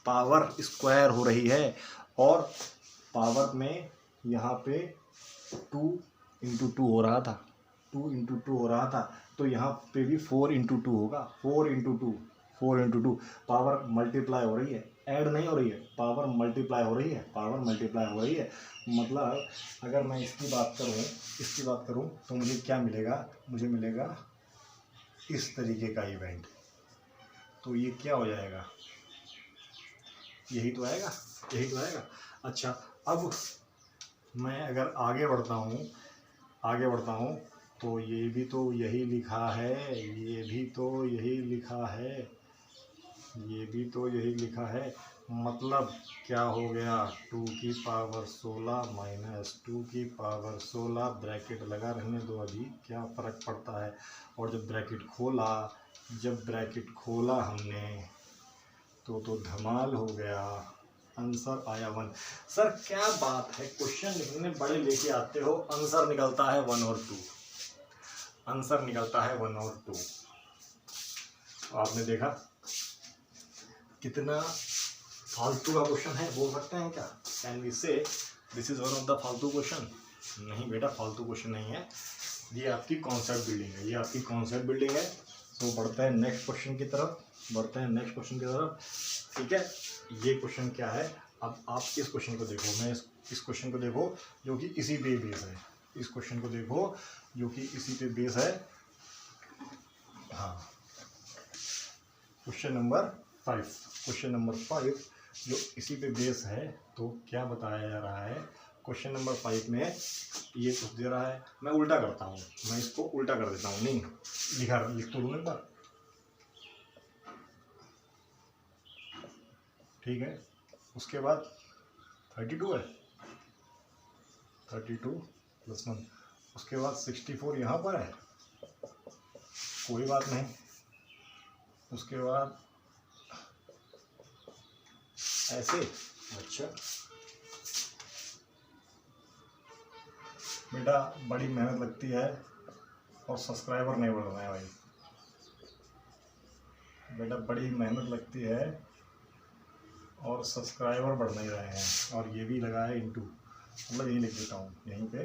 पावर स्क्वायर हो रही है, और पावर में यहाँ पे 2 × 2 हो रहा था, 2 × 2 हो रहा था, तो यहाँ पे भी 4 × 2 होगा। 4 × 2 पावर मल्टीप्लाई हो रही है, ऐड नहीं हो रही है, पावर मल्टीप्लाई हो रही है। मतलब अगर मैं इसकी बात करूँ तो मुझे क्या मिलेगा? मुझे मिलेगा इस तरीके का इवेंट, तो ये क्या हो जाएगा, यही तो आएगा, यही तो आएगा। अच्छा, अब मैं अगर आगे बढ़ता हूँ तो ये भी तो यही लिखा है, ये भी तो यही लिखा है, ये भी तो यही लिखा है, मतलब क्या हो गया, 2 की पावर 16 माइनस 2 की पावर 16, ब्रैकेट लगा रहने दो, अभी क्या फ़र्क पड़ता है। और जब ब्रैकेट खोला हमने तो धमाल हो गया, आंसर आया 1। सर क्या बात है, क्वेश्चन लिखने बड़े लेके आते हो, आंसर निकलता है 1 और 2, आंसर निकलता है 1 और 2। आपने देखा कितना फालतू का क्वेश्चन है, बोल सकते हैं क्या, कैन वी से this is one of the फालतू क्वेश्चन? नहीं बेटा, फालतू क्वेश्चन नहीं है, ये आपकी कॉन्सेप्ट बिल्डिंग है, ये आपकी कॉन्सेप्ट बिल्डिंग है। तो बढ़ते हैं नेक्स्ट क्वेश्चन की तरफ, ठीक है। ये क्वेश्चन क्या है, अब आप इस क्वेश्चन को देखो, मैं इस क्वेश्चन को देखो जो कि इसी पे बेस है, इस क्वेश्चन को देखो जो कि इसी पे बेस है। हाँ, क्वेश्चन नंबर 5 जो इसी पे बेस है। तो क्या बताया जा रहा है, क्वेश्चन नंबर 5 में ये कुछ दे रहा है, मैं उल्टा करता हूँ, मैं इसको उल्टा कर देता हूँ, नहीं लिख तो लूँ एक बार, ठीक है। उसके बाद 32 है, 32 + 1, उसके बाद 64 यहाँ पर है, कोई बात नहीं, उसके बाद ऐसे। अच्छा बेटा, बड़ी मेहनत लगती है और सब्सक्राइबर नहीं बढ़ रहे हैं भाई, बेटा बड़ी मेहनत लगती है और सब्सक्राइबर बढ़ नहीं रहे हैं। और ये भी लगा है इंटू, मतलब यही लिख देता हूँ यहीं पे,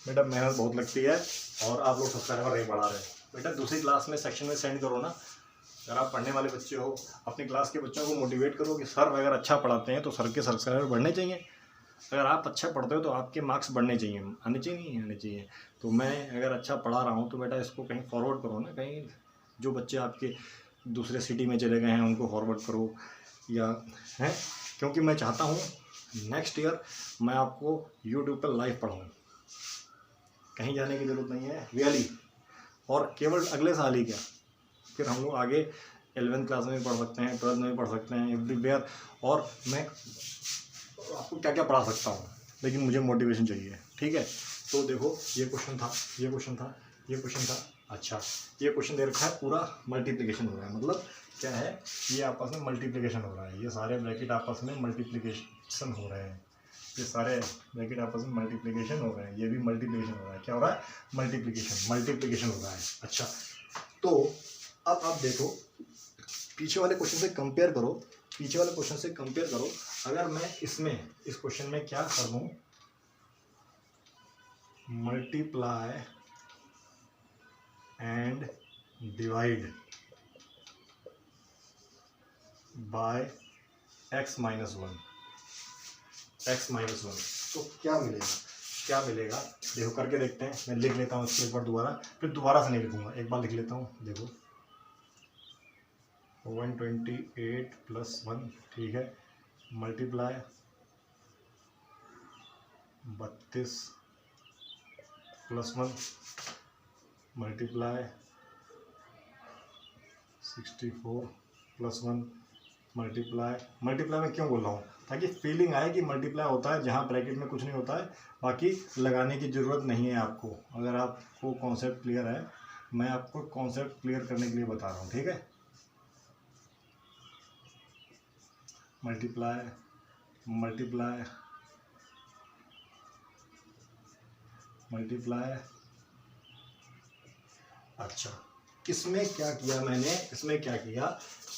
बेटा मेहनत बहुत लगती है और आप लोग सब्सक्राइबर नहीं बढ़ा रहे। बेटा दूसरी क्लास में सेक्शन में सेंड करो ना, अगर आप पढ़ने वाले बच्चे हो, अपनी क्लास के बच्चों को मोटिवेट करो कि सर अगर अच्छा पढ़ाते हैं तो सर के सब्सक्राइबर बढ़ने चाहिए, अगर आप अच्छा पढ़ते हो तो आपके मार्क्स बढ़ने चाहिए, आने चाहिए नहीं आने चाहिए। तो मैं अगर अच्छा पढ़ा रहा हूँ तो बेटा इसको कहीं फॉरवर्ड करो ना, कहीं जो बच्चे आपके दूसरे सिटी में चले गए हैं उनको फॉरवर्ड करो, या हैं, क्योंकि मैं चाहता हूँ नेक्स्ट ईयर मैं आपको यूट्यूब पर लाइव पढ़ाऊँ, कहीं जाने की ज़रूरत नहीं है रियली। और केवल अगले साल ही क्या, फिर हम लोग आगे 11th क्लास में भी पढ़ सकते हैं, 12th में भी पढ़ सकते हैं, एवरीवेयर। और मैं आपको क्या क्या पढ़ा सकता हूँ, लेकिन मुझे मोटिवेशन चाहिए, ठीक है। तो देखो ये क्वेश्चन था, ये क्वेश्चन था, ये क्वेश्चन था। अच्छा, ये क्वेश्चन दे रखा है, पूरा मल्टीप्लिकेशन हो रहा है, मतलब क्या है, ये आपस में मल्टीप्लिकेशन हो रहा है, ये सारे ब्रैकेट आपस में मल्टीप्लिकेशन हो रहे हैं, ये सारे ब्रैकेट आपस में मल्टीप्लिकेशन हो रहे हैं, ये भी मल्टीप्लिकेशन हो रहा है, क्या हो रहा है, मल्टीप्लिकेशन हो रहा है। अच्छा, तो अब आप देखो पीछे वाले क्वेश्चन से कंपेयर करो, पीछे वाले क्वेश्चन से कंपेयर करो। अगर मैं इसमें इस क्वेश्चन में क्या कर दूं, multiply and divide by x - 1, तो क्या मिलेगा, देखो करके देखते हैं। मैं लिख लेता हूँ इसको एक बार दोबारा, फिर दोबारा से नहीं लिखूंगा, एक बार लिख लेता हूँ। देखो 128 + 1, ठीक है, मल्टीप्लाई 32 + 1, मल्टीप्लाई 64 + 1, मल्टीप्लाई में क्यों बोल रहा हूँ, ताकि फीलिंग आए कि मल्टीप्लाई होता है जहाँ ब्रैकेट में कुछ नहीं होता है, बाकी लगाने की ज़रूरत नहीं है आपको। अगर आपको कॉन्सेप्ट क्लियर है, मैं आपको कॉन्सेप्ट क्लियर करने के लिए बता रहा हूँ, ठीक है। मल्टीप्लाई। अच्छा, इसमें क्या किया मैंने,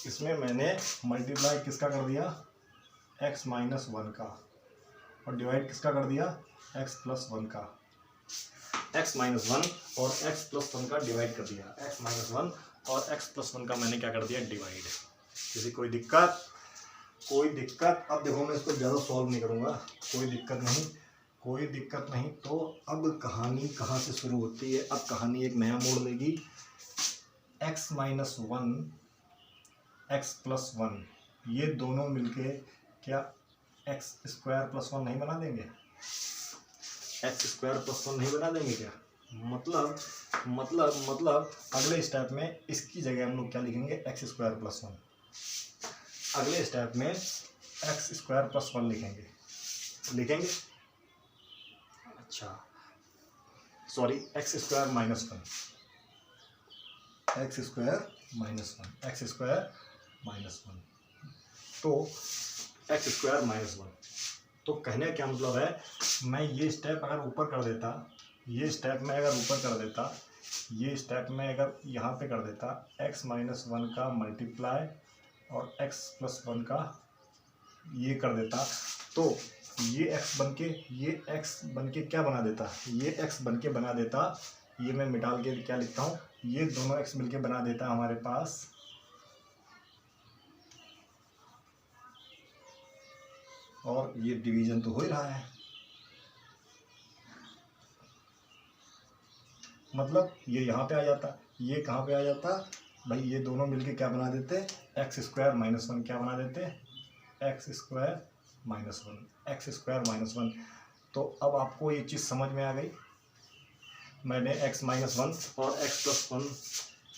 इसमें मैंने मल्टीप्लाई किसका कर दिया, x - 1 का, और डिवाइड किसका कर दिया, x + 1 का, x - 1 और x + 1 का डिवाइड कर दिया, x - 1 और x + 1 का मैंने क्या कर दिया, डिवाइड। किसी कोई दिक्कत? अब देखो मैं इसको ज़्यादा सॉल्व नहीं करूँगा, कोई दिक्कत नहीं, कोई दिक्कत नहीं। तो अब कहानी कहाँ से शुरू होती है? अब कहानी एक नया मोड़ लेगी। x minus one x plus one, ये दोनों मिलके क्या एक्स स्क्वायर प्लस वन नहीं बना देंगे? एक्स स्क्वायर प्लस वन नहीं बना देंगे क्या? मतलब अगले स्टेप में इसकी जगह हम लोग क्या लिखेंगे? X square plus one. अगले स्टेप में एक्स स्क्वायर प्लस वन लिखेंगे। अच्छा sorry, x square minus one, x square minus one, x square minus one. तो एक्स स्क्वायर माइनस वन, तो कहने का क्या मतलब है? मैं ये स्टेप अगर ऊपर कर देता, ये स्टेप में अगर ऊपर कर देता, ये स्टेप में अगर यहाँ पे कर देता, x माइनस वन का मल्टीप्लाई और x प्लस वन का ये कर देता, तो ये x बन के क्या बना देता? ये x बन के बना देता, ये मैं मिटाल के क्या लिखता हूँ, ये दोनों x मिलके बना देता हमारे पास और ये डिवीजन तो हो ही रहा है। मतलब ये यहाँ पे आ जाता, ये कहाँ पे आ जाता भाई? ये दोनों मिलके क्या बना देते? एक्स स्क्वायर माइनस वन क्या बना देते? X square minus one, x square minus one. तो अब आपको ये चीज़ समझ में आ गई। मैंने एक्स माइनस वन और X plus one,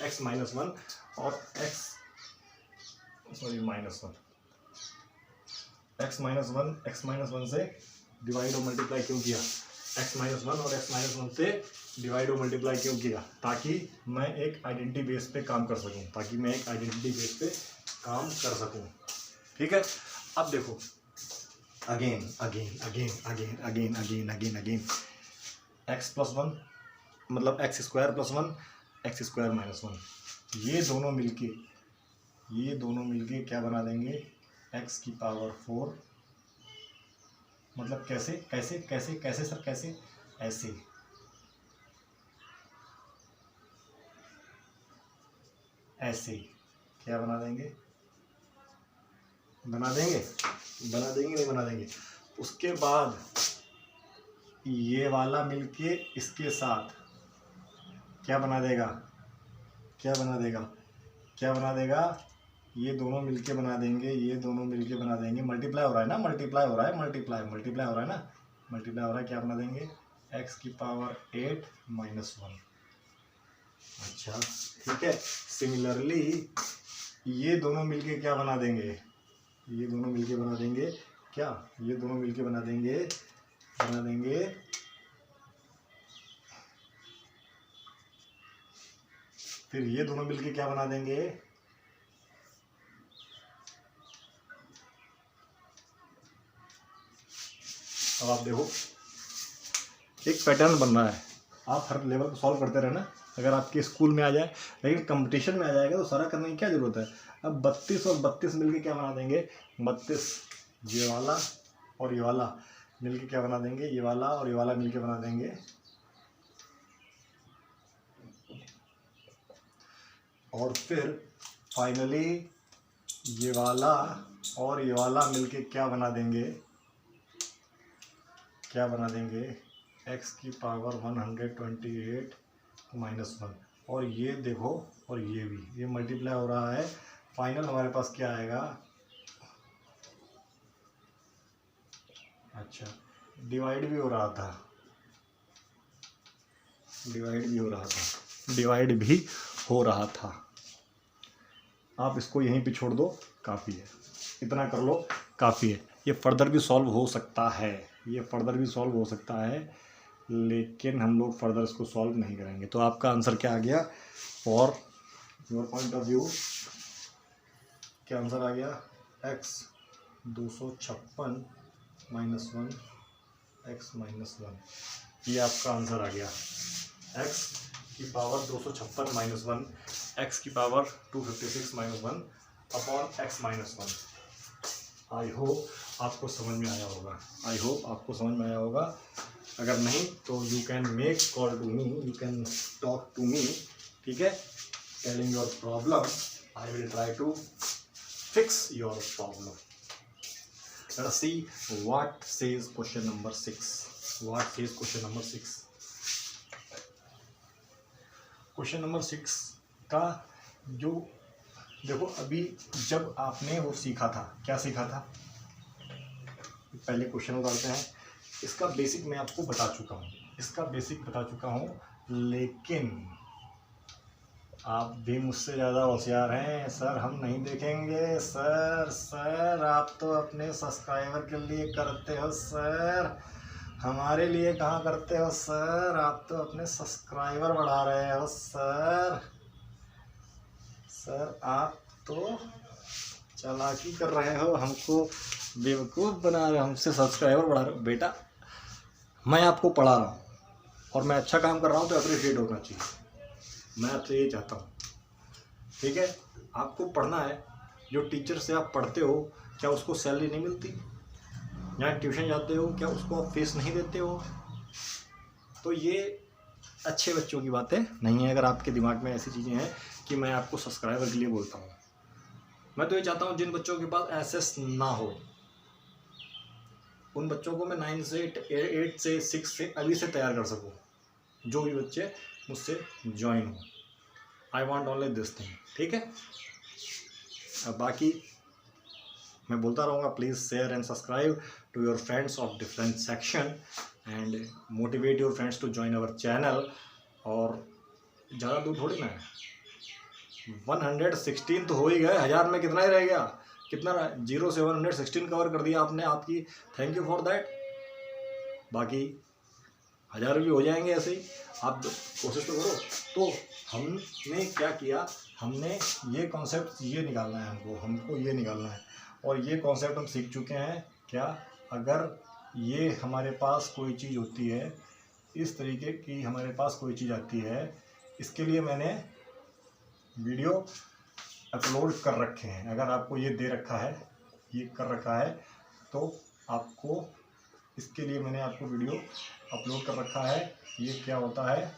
x minus one और X minus one, x minus one से डिवाइड और मल्टीप्लाई क्यों किया? एक्स माइनस वन और एक्स माइनस वन से डिवाइड और मल्टीप्लाई क्यों किया? ताकि मैं एक आइडेंटिटी बेस पे काम कर सकूं, ठीक है। अब देखो, अगेन एक्स प्लस वन मतलब x square plus one, x square minus one, ये दोनों मिलके क्या बना देंगे? एक्स की पावर फोर। मतलब कैसे सर? कैसे? ऐसे क्या बना देंगे? नहीं बना देंगे। उसके बाद ये वाला मिलके इसके साथ क्या बना देगा? ये दोनों मिलके बना देंगे, मल्टीप्लाई हो रहा है ना, मल्टीप्लाई हो रहा है। क्या बना देंगे? एक्स की पावर एट माइनस वन। अच्छा ठीक है। सिमिलरली ये दोनों मिलके क्या बना देंगे? फिर ये दोनों मिलके क्या बना देंगे? अब आप देखो, एक पैटर्न बन रहा है। आप हर लेवल को सॉल्व करते रहना। अगर आपके स्कूल में आ जाए, लेकिन कंपटीशन में आ जाएगा तो सारा करने की क्या जरूरत है? अब 32 और 32 मिलके क्या बना देंगे? 32 ये वाला और ये वाला मिलके क्या बना देंगे? ये वाला और ये वाला मिलके बना देंगे। और फिर फाइनली ये वाला और ये वाला मिलके क्या बना देंगे? एक्स की पावर 128 माइनस वन। और ये देखो, और ये भी, ये मल्टीप्लाई हो रहा है। फाइनल हमारे पास क्या आएगा? अच्छा, डिवाइड भी हो रहा था। आप इसको यहीं पे छोड़ दो, काफ़ी है, इतना कर लो, काफ़ी है। ये फर्दर भी सॉल्व हो सकता है, लेकिन हम लोग फर्दर इसको सॉल्व नहीं करेंगे। तो आपका आंसर क्या आ गया? For your point of view क्या आंसर आ गया? x 256 minus one, x minus one, ये आपका आंसर आ गया। x की पावर 256 माइनस वन, एक्स की power 256 minus one upon x minus one. I hope आपको समझ में आया होगा। अगर नहीं तो you can make call to me, you can talk to me, ठीक है, telling your problem. I will try to fix your problem. Let us see what says question number 6. What says question number 6। Question number 6 का जो देखो, अभी जब आपने वो सीखा था, क्या सीखा था, पहले क्वेश्चन उतारते हैं। इसका बेसिक मैं आपको बता चुका हूँ, लेकिन आप भी मुझसे ज़्यादा होशियार हैं। सर हम नहीं देखेंगे। सर आप तो अपने सब्सक्राइबर के लिए करते हो सर, हमारे लिए कहाँ करते हो सर। आप तो अपने सब्सक्राइबर बढ़ा रहे हो सर आप तो चालाकी कर रहे हो, हमको बेवकूफ़ बना रहे हो, हमसे सब्सक्राइबर बढ़ा रहे हो। बेटा मैं आपको पढ़ा रहा हूँ और मैं अच्छा काम कर रहा हूँ तो अप्रिशिएट होना चाहिए। मैं आपसे ये चाहता हूँ, ठीक है। आपको पढ़ना है, जो टीचर से आप पढ़ते हो क्या उसको सैलरी नहीं मिलती? यहाँ ट्यूशन जाते हो क्या उसको आप फीस नहीं देते हो? तो ये अच्छे बच्चों की बातें नहीं है। अगर आपके दिमाग में ऐसी चीज़ें हैं कि मैं आपको सब्सक्राइबर के लिए बोलता हूँ, मैं तो ये चाहता हूँ जिन बच्चों के पास एसएस ना हो उन बच्चों को मैं 9 से 8 से 6 से अभी से तैयार कर सकूँ, जो भी बच्चे मुझसे ज्वाइन हो। I want only this thing, ठीक है। अब बाकी मैं बोलता रहूँगा, please share and subscribe to your friends of different section and motivate your friends to join our channel. और ज़्यादा दूर थोड़ी ना है, 116 तो हो ही गए, 1000 में कितना ही रह गया, कितना 0 से 116 कवर कर दिया आपने। आपकी थैंक यू फॉर दैट। बाकी 1000 भी हो जाएंगे ऐसे ही, आप कोशिश तो करो। तो हमने क्या किया, हमने ये कॉन्सेप्ट ये निकालना है, हमको ये निकालना है। और ये कॉन्सेप्ट हम सीख चुके हैं। क्या, अगर ये हमारे पास कोई चीज़ होती है, इस तरीके की हमारे पास कोई चीज़ आती है, इसके लिए मैंने वीडियो अपलोड कर रखे हैं। अगर आपको ये दे रखा है, ये कर रखा है, तो आपको इसके लिए मैंने आपको वीडियो अपलोड कर रखा है। ये क्या होता है,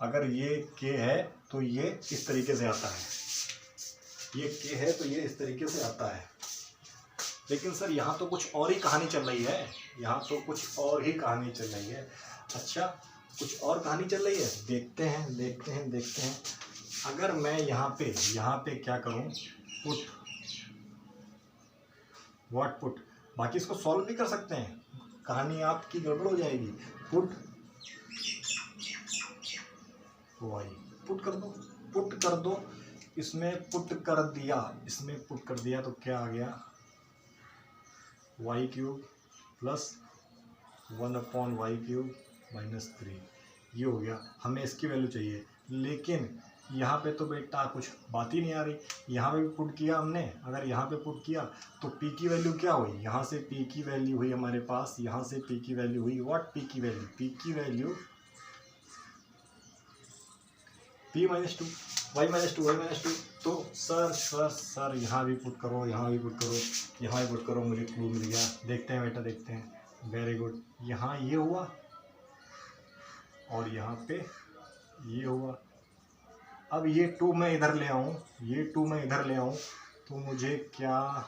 अगर ये के है तो ये इस तरीके से आता है, ये के है तो ये इस तरीके से आता है। लेकिन सर यहाँ तो कुछ और ही कहानी चल रही है, यहाँ तो कुछ और ही कहानी चल रही है। अच्छा, कुछ और कहानी चल रही है, देखते हैं। अगर मैं यहाँ पे क्या करूँ, पुट, व्हाट पुट, बाकी इसको सॉल्व भी कर सकते हैं, कहानी आपकी गड़बड़ हो जाएगी। पुट वाई, पुट कर दो, इसमें पुट कर दिया तो क्या आ गया, वाई क्यूब प्लस 1/y³ -3, ये हो गया। हमें इसकी वैल्यू चाहिए, लेकिन यहाँ पे तो बेटा कुछ बात ही नहीं आ रही। यहाँ पे भी पुट किया हमने, अगर यहाँ पे पुट किया तो p की वैल्यू क्या हुई, यहाँ से p की वैल्यू हुई हमारे पास, यहाँ से p की वैल्यू हुई व्हाट, p की वैल्यू p -2 y -2 तो सर यहाँ भी पुट करो, यहाँ भी पुट करो, मुझे क्लू मिल गया। देखते हैं बेटा, देखते हैं, वेरी गुड। यहाँ ये हुआ और यहाँ पे ये हुआ। अब ये 2 मैं इधर ले आऊँ, तो मुझे क्या,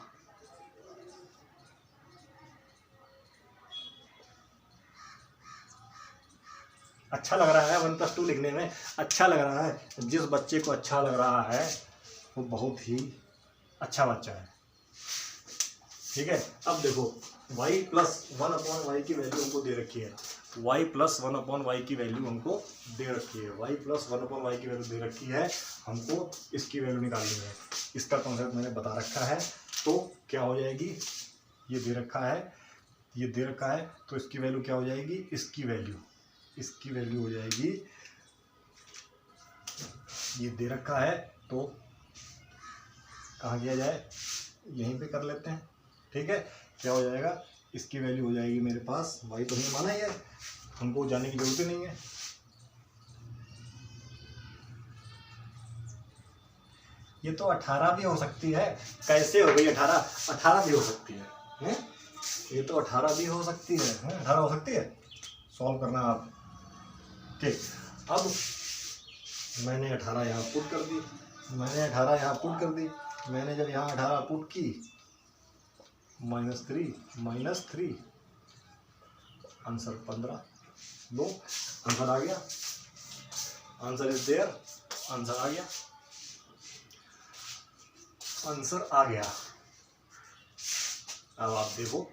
अच्छा लग रहा है 1+2 लिखने में, अच्छा लग रहा है। जिस बच्चे को अच्छा लग रहा है वो बहुत ही अच्छा बच्चा है, ठीक है। अब देखो, y + 1/y की वैल्यू हमको दे रखी है, y + 1/y की वैल्यू हमको दे रखी है, y + 1/y की वैल्यू दे रखी है, हमको इसकी वैल्यू निकालनी है। इसका कॉन्सेप्ट मैंने बता रखा है। तो क्या हो जाएगी, ये दे रखा है, तो इसकी वैल्यू क्या हो जाएगी, इसकी वैल्यू हो जाएगी, ये दे रखा है तो कहाँ किया जाए, यहीं पे कर लेते हैं, ठीक है। क्या हो जाएगा, इसकी वैल्यू हो जाएगी मेरे पास, y तो हमने माना ही है, हमको जाने की जरूरत ही नहीं है। ये तो 18 भी हो सकती है, कैसे हो गई 18 भी हो सकती है, ये तो 18 भी हो सकती है, 18 हो सकती है, सॉल्व करना आप, ठीक। अब मैंने 18 यहाँ पुट कर दी, मैंने जब यहाँ 18 पुट की, -3 आंसर 15। लो आंसर आ गया, आंसर इज देयर, आंसर आ गया, आंसर आ गया। अब आप देखो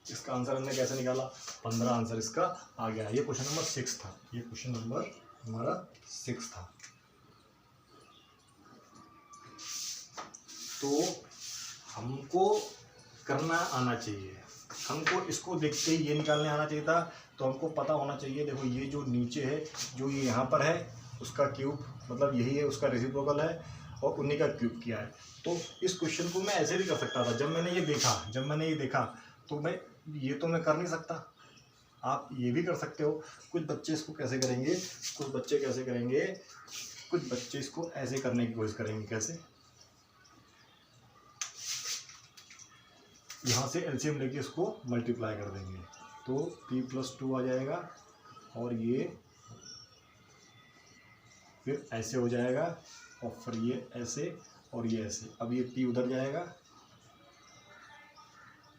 इसका आंसर हमने कैसे निकाला, 15 आंसर इसका आ गया। ये क्वेश्चन नंबर 6 था, ये क्वेश्चन नंबर हमारा 6 था। तो हमको करना आना चाहिए, हमको इसको देखते ही ये निकालने आना चाहिए था। तो हमको पता होना चाहिए, देखो ये जो नीचे है, जो ये यहाँ पर है उसका क्यूब, मतलब यही है उसका रेसिप्रोकल है, और उन्हीं का क्यूब किया है। तो इस क्वेश्चन को मैं ऐसे भी कर सकता था। जब मैंने ये देखा तो मैं ये तो मैं कर नहीं सकता, आप ये भी कर सकते हो। कुछ बच्चे इसको कैसे करेंगे, कुछ बच्चे इसको ऐसे करने की कोशिश करेंगे। कैसे, यहाँ से एलसीएम लेके इसको मल्टीप्लाई कर देंगे तो p+2 आ जाएगा, और ये फिर ऐसे हो जाएगा, और फिर ये ऐसे और ये ऐसे। अब ये p उधर जाएगा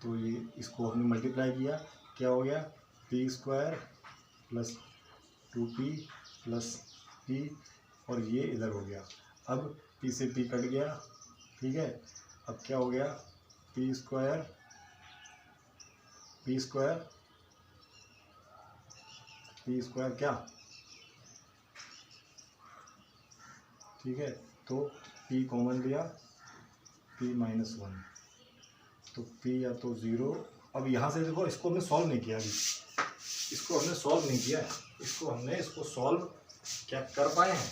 तो ये इसको हमने मल्टीप्लाई किया, क्या हो गया, p² + 2p + p, और ये इधर हो गया। अब p से p कट गया, ठीक है। अब क्या हो गया, p² क्या, ठीक है। तो p कॉमन लिया, p-1, तो p या तो 0। अब यहाँ से देखो इसको हमने सॉल्व नहीं किया, अभी इसको हमने सॉल्व नहीं किया है, इसको सॉल्व क्या कर पाए हैं,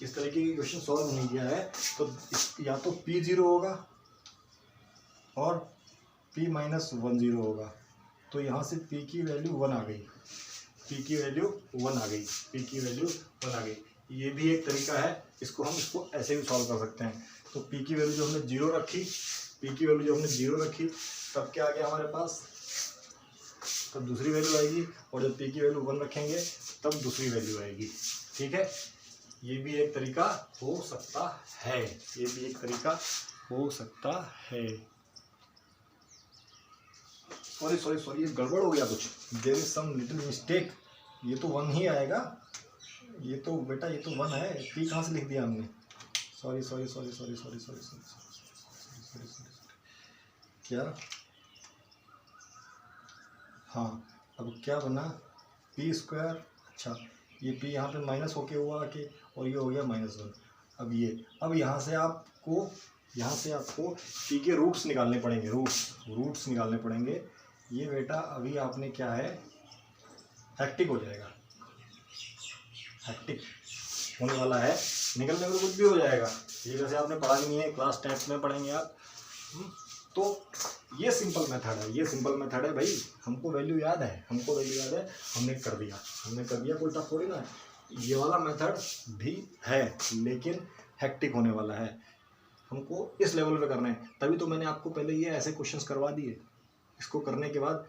इस तरीके की क्वेश्चन सॉल्व नहीं किया है। तो या तो p 0 होगा और p-1 0 होगा। तो यहाँ से p की वैल्यू 1 आ गई, p की वैल्यू 1 आ गई। ये भी एक तरीका है, इसको ऐसे भी सॉल्व कर सकते हैं। तो p की वैल्यू जो हमने 0 रखी, तब क्या आ गया हमारे पास, तब दूसरी वैल्यू आएगी, और जब p की वैल्यू 1 रखेंगे तब दूसरी वैल्यू आएगी, ठीक है। ये भी एक तरीका हो सकता है, सॉरी, ये गड़बड़ हो गया कुछ, there is some little mistake. ये तो 1 ही आएगा, ये तो बेटा ये तो 1 है, p कहाँ से लिख दिया हमने, सॉरी, क्या, हाँ। अब क्या बना, p², अच्छा ये p यहाँ पे माइनस होके हुआ आके, और ये हो गया -1। अब यहाँ से आपको p के रूट्स निकालने पड़ेंगे, ये बेटा अभी आपने क्या है, हेक्टिक हो जाएगा, हेक्टिक होने वाला है, निकलने में कुछ भी हो जाएगा। ये वैसे आपने पढ़ा भी नहीं है, क्लास 10 में पढ़ेंगे आप। तो ये सिंपल मेथड है भाई, हमको वैल्यू याद है, हमने कर दिया, कोई टफ थोड़ी ना है। ये वाला मेथड भी है लेकिन हेक्टिक होने वाला है, हमको इस लेवल पे करना है। तभी तो मैंने आपको पहले ये ऐसे क्वेश्चंस करवा दिए। इसको करने के बाद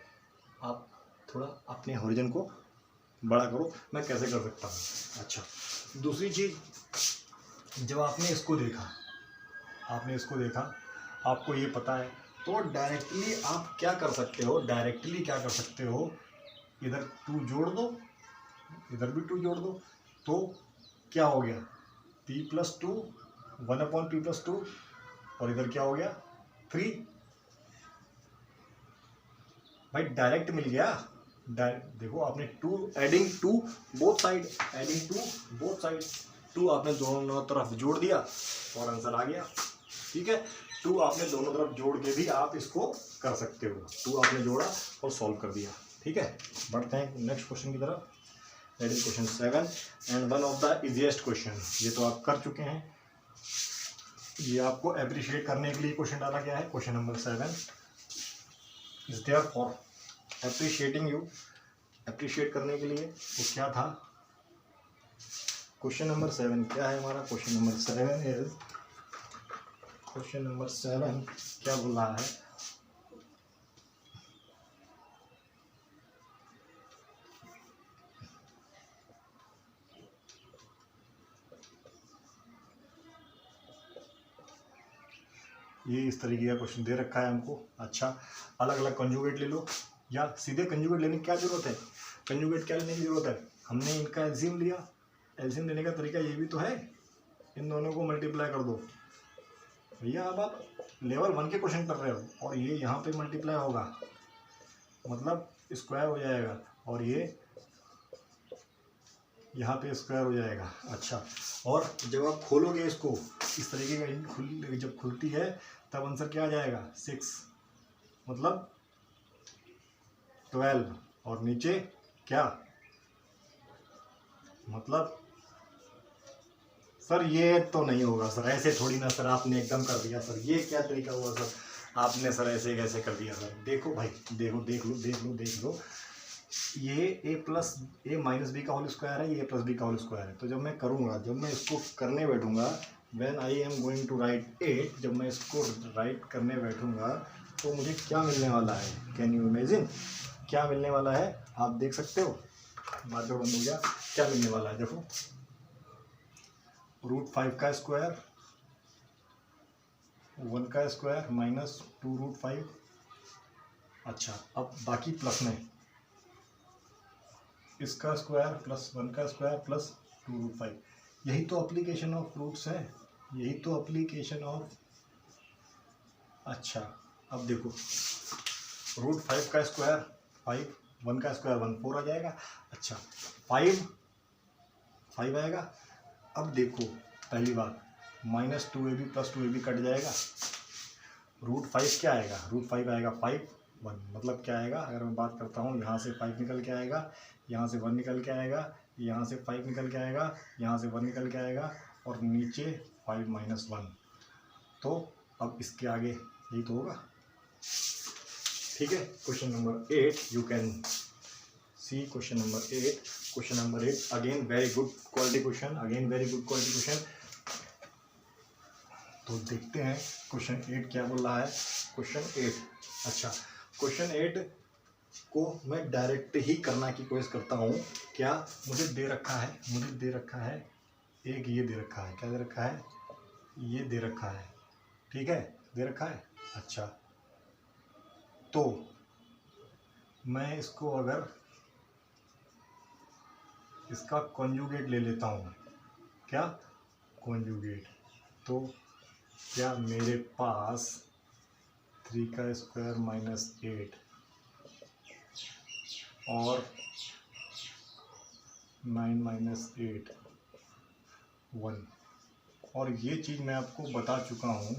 आप थोड़ा अपने होरिजन को बड़ा करो, मैं कैसे कर सकता हूँ। अच्छा, दूसरी चीज़, जब आपने इसको देखा, आपको ये पता है, तो डायरेक्टली आप क्या कर सकते हो, इधर 2 जोड़ दो, इधर भी 2 जोड़ दो, तो क्या हो गया, p+2 1/p+2, और इधर क्या हो गया 3। भाई डायरेक्ट मिल गया, देखो आपने 2 एडिंग टू बोथ साइड, 2 आपने दोनों तरफ जोड़ दिया और आंसर आ गया, ठीक है। 2 आपने दोनों तरफ जोड़ के भी आप इसको कर सकते हो, 2 आपने जोड़ा और सॉल्व कर दिया, ठीक है। बढ़ते हैं नेक्स्ट क्वेश्चन की तरफ, that is question 7 and one of the easiest question. ये तो आप कर चुके हैं, ये आपको अप्रिशिएट करने के लिए क्वेश्चन डाला गया है। Question number 7 is there for appreciating you, appreciate करने के लिए। तो क्या था क्वेश्चन नंबर 7, क्या है हमारा क्वेश्चन नंबर 7 क्या बोल रहा है, ये इस तरीके का क्वेश्चन दे रखा है हमको। अच्छा, अलग अलग कंजुगेट ले लो, या सीधे कंजुगेट लेने की क्या जरूरत है, कंजुगेट क्या लेने की जरूरत है, हमने इनका एलसीएम लिया, एलसीएम लेने का तरीका ये भी तो है, इन दोनों को मल्टीप्लाई कर दो। भैया अब आप लेवल 1 के क्वेश्चन कर रहे हो और ये यहाँ पे मल्टीप्लाई होगा, मतलब स्क्वायर हो जाएगा, और ये यहाँ पे स्क्वायर हो जाएगा। अच्छा, और जब आप खोलोगे इसको इस तरीके का, जब खुलती है तब आंसर क्या आ जाएगा 6, मतलब 12, और नीचे क्या, मतलब सर ये तो नहीं होगा सर, ऐसे थोड़ी ना सर, आपने एकदम कर दिया सर, ये क्या तरीका हुआ सर, आपने सर ऐसे कैसे कर दिया सर। देखो भाई, देखो, देख लो, ये a plus A minus B का होल स्क्वायर है, ये प्लस बी का होल स्क्वायर है। तो जब मैं करूँगा, जब मैं इसको करने बैठूँगा, when I am going to write it, जब मैं इसको राइट करने बैठूँगा तो मुझे क्या मिलने वाला है, कैन यू इमेजिन क्या मिलने वाला है, आप देख सकते हो, मार्कर बंद हो गया, क्या मिलने वाला है, देखो √5 का स्क्वायर, 1 का स्क्वायर माइनस 2√5। अच्छा, अब बाकी प्लस में इसका स्क्वायर प्लस 1 का स्क्वायर प्लस 2√5, यही तो एप्लीकेशन ऑफ रूट्स है, यही तो एप्लीकेशन ऑफ। अच्छा, अब देखो √5 का स्क्वायर 5, 1 का स्क्वायर 1, 4 आ जाएगा। अच्छा, 5 आएगा। अब देखो पहली बात, -2ab प्लस 2ab कट जाएगा, √5 क्या आएगा, √5 आएगा 5, 1, मतलब क्या आएगा, अगर मैं बात करता हूँ यहाँ से 5 निकल के आएगा, यहाँ से 1 निकल के आएगा, यहाँ से 5 निकल के आएगा, यहाँ से 1 निकल के आएगा, और नीचे 5 माइनस 1। तो अब इसके आगे यही तो होगा। ठीक है, question number 8 you can see, question number 8, question number 8 again very good quality question, again very good quality question. तो देखते हैं क्वेश्चन 8 क्या बोल रहा है। क्वेश्चन 8, अच्छा क्वेश्चन 8 को मैं डायरेक्ट ही करना की कोशिश करता हूँ। क्या मुझे दे रखा है, मुझे दे रखा है एक, ये दे रखा है, क्या दे रखा है, ये दे रखा है, ठीक है, दे रखा है। अच्छा, तो मैं इसको अगर इसका कॉन्जुगेट ले लेता हूँ, क्या कॉन्जुगेट, तो क्या मेरे पास 3 का स्क्वायर माइनस 8 और 9 माइनस 8 1, और ये चीज़ मैं आपको बता चुका हूँ,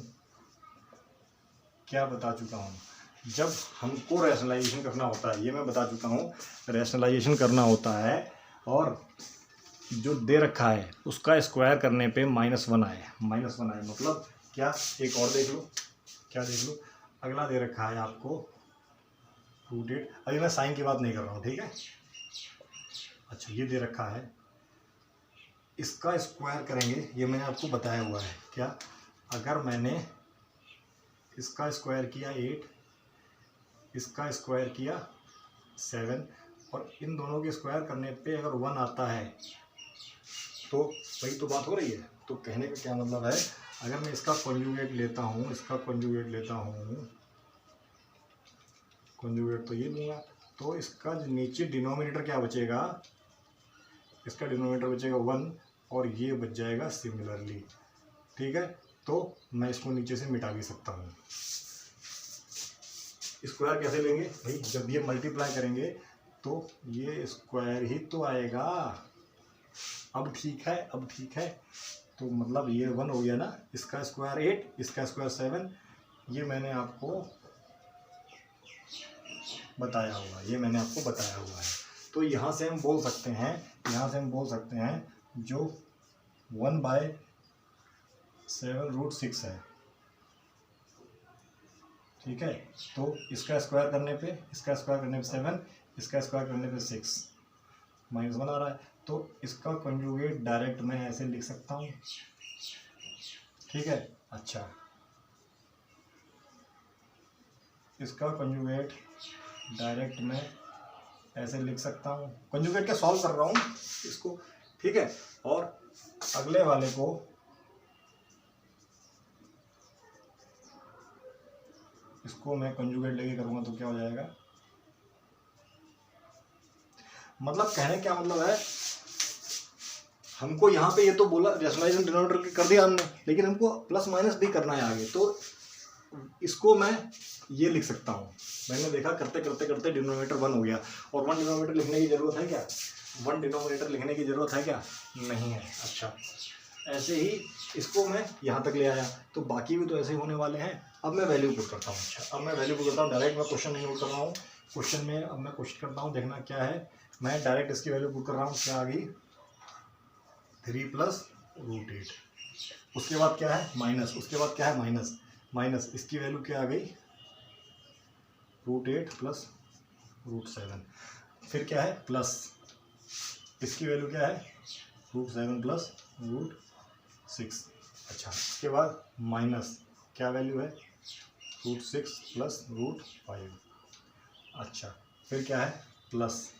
क्या बता चुका हूँ, जब हमको रैशनलाइजेशन करना होता है, ये मैं बता चुका हूँ, रैशनलाइजेशन करना होता है, और जो दे रखा है उसका स्क्वायर करने पे -1 आए, -1 आए, मतलब क्या, एक और देख लो, क्या देख लो, अगला दे रखा है आपको √8, अभी मैं साइन की बात नहीं कर रहा हूँ, ठीक है। अच्छा, ये दे रखा है, इसका स्क्वायर करेंगे, ये मैंने आपको बताया हुआ है, क्या, अगर मैंने इसका स्क्वायर किया 8, इसका स्क्वायर किया 7, और इन दोनों के स्क्वायर करने पे अगर 1 आता है, तो वही तो बात हो रही है। तो कहने का क्या मतलब है, अगर मैं इसका कॉन्जुगेट लेता हूँ, इसका कॉन्जुगेट लेता हूँ, कॉन्जुगेट तो ये लूँगा, तो इसका जो नीचे डिनोमिनेटर क्या बचेगा, इसका डिनोमिनेटर बचेगा 1, और ये बच जाएगा सिमिलरली, ठीक है। तो मैं इसको नीचे से मिटा भी सकता हूँ। स्क्वायर कैसे लेंगे भाई, जब ये मल्टीप्लाई करेंगे तो ये स्क्वायर ही तो आएगा। अब ठीक है, अब ठीक है, तो मतलब ये 1 हो गया ना, इसका स्क्वायर 8, इसका स्क्वायर 7, ये मैंने आपको बताया हुआ है, ये मैंने आपको बताया हुआ है। तो यहाँ से हम बोल सकते हैं, यहाँ से हम बोल सकते हैं जो 1/7√6 है, ठीक है। तो इसका स्क्वायर करने पे, इसका स्क्वायर करने पे 7, इसका स्क्वायर करने पे 6, -1 आ रहा है, तो इसका कंजुगेट डायरेक्ट मैं ऐसे लिख सकता हूँ, ठीक है। अच्छा, इसका कंजुगेट डायरेक्ट मैं ऐसे लिख सकता हूँ, कंजुगेट का सॉल्व कर रहा हूँ इसको, ठीक है। और अगले वाले को इसको मैं कंजुगेट लेके करूँगा तो क्या हो जाएगा, मतलब कहने क्या मतलब है, हमको यहाँ पे ये तो बोला रैशनलाइजेशन डिनोमिनेटर कर दिया हमने, लेकिन हमको प्लस माइनस भी करना है आगे, तो इसको मैं ये लिख सकता हूँ। मैंने देखा करते करते करते डिनोमिनेटर 1 हो गया, और 1 डिनोमिनेटर लिखने की ज़रूरत है क्या, 1 डिनोमिनेटर लिखने की ज़रूरत है क्या, नहीं है। अच्छा, ऐसे ही इसको मैं यहाँ तक ले आया, तो बाकी भी तो ऐसे ही होने वाले हैं। अब मैं वैल्यू पुट करता हूँ। अच्छा, अब मैं वैल्यू पुट करता हूँ, डायरेक्ट मैं क्वेश्चन नहीं नोट कर रहा हूँ, क्वेश्चन में अब मैं क्वेश्चन करता हूँ, देखना क्या है, मैं डायरेक्ट इसकी वैल्यू पुट कर रहा हूँ, क्या आ गई 3 + √8। उसके बाद क्या है माइनस, उसके बाद क्या है माइनस, माइनस इसकी वैल्यू क्या आ गई √8 + √7। फिर क्या है प्लस, इसकी वैल्यू क्या है √7 + √6। अच्छा, उसके बाद माइनस, क्या वैल्यू है √6 + √5। अच्छा, फिर क्या है प्लस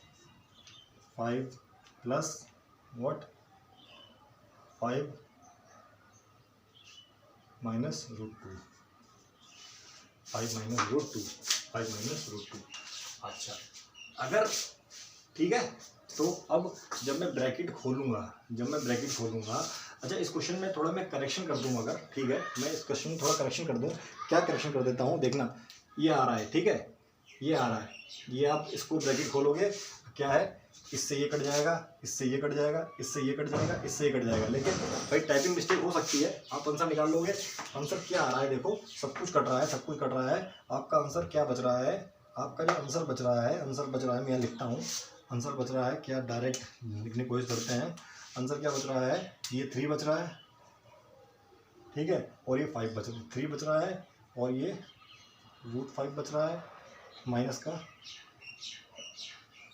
5 + व्हाट 5 - √2, 5 - √2, 5 - √2। अच्छा, अगर ठीक है, तो अब जब मैं ब्रैकेट खोलूँगा, अच्छा इस क्वेश्चन में थोड़ा मैं करेक्शन कर दूँ, अगर ठीक है, मैं इस क्वेश्चन में थोड़ा करेक्शन कर दूँ, क्या करेक्शन कर देता हूँ, देखना ये आ रहा है, ठीक है, ये आ रहा है, ये आप इसको ब्रैकेट खोलोगे क्या है, इससे ये कट जाएगा, इससे ये कट जाएगा, इससे ये कट जाएगा, इससे ये कट जाएगा, लेकिन भाई टाइपिंग मिस्टेक हो सकती है, आप आंसर निकाल लोगे। आंसर क्या आ रहा है, देखो सब कुछ कट रहा है, सब कुछ कट रहा है, आपका आंसर क्या बच रहा है, आपका जो आंसर बच रहा है, मैं यहाँ लिखता हूँ, आंसर बच रहा है क्या, डायरेक्ट लिखने की कोशिश करते हैं, आंसर क्या बच रहा है, ये 3 बच रहा है, ठीक है, और ये 5 बच रहा है, 3 बच रहा है, और ये √5 बच रहा है, माइनस का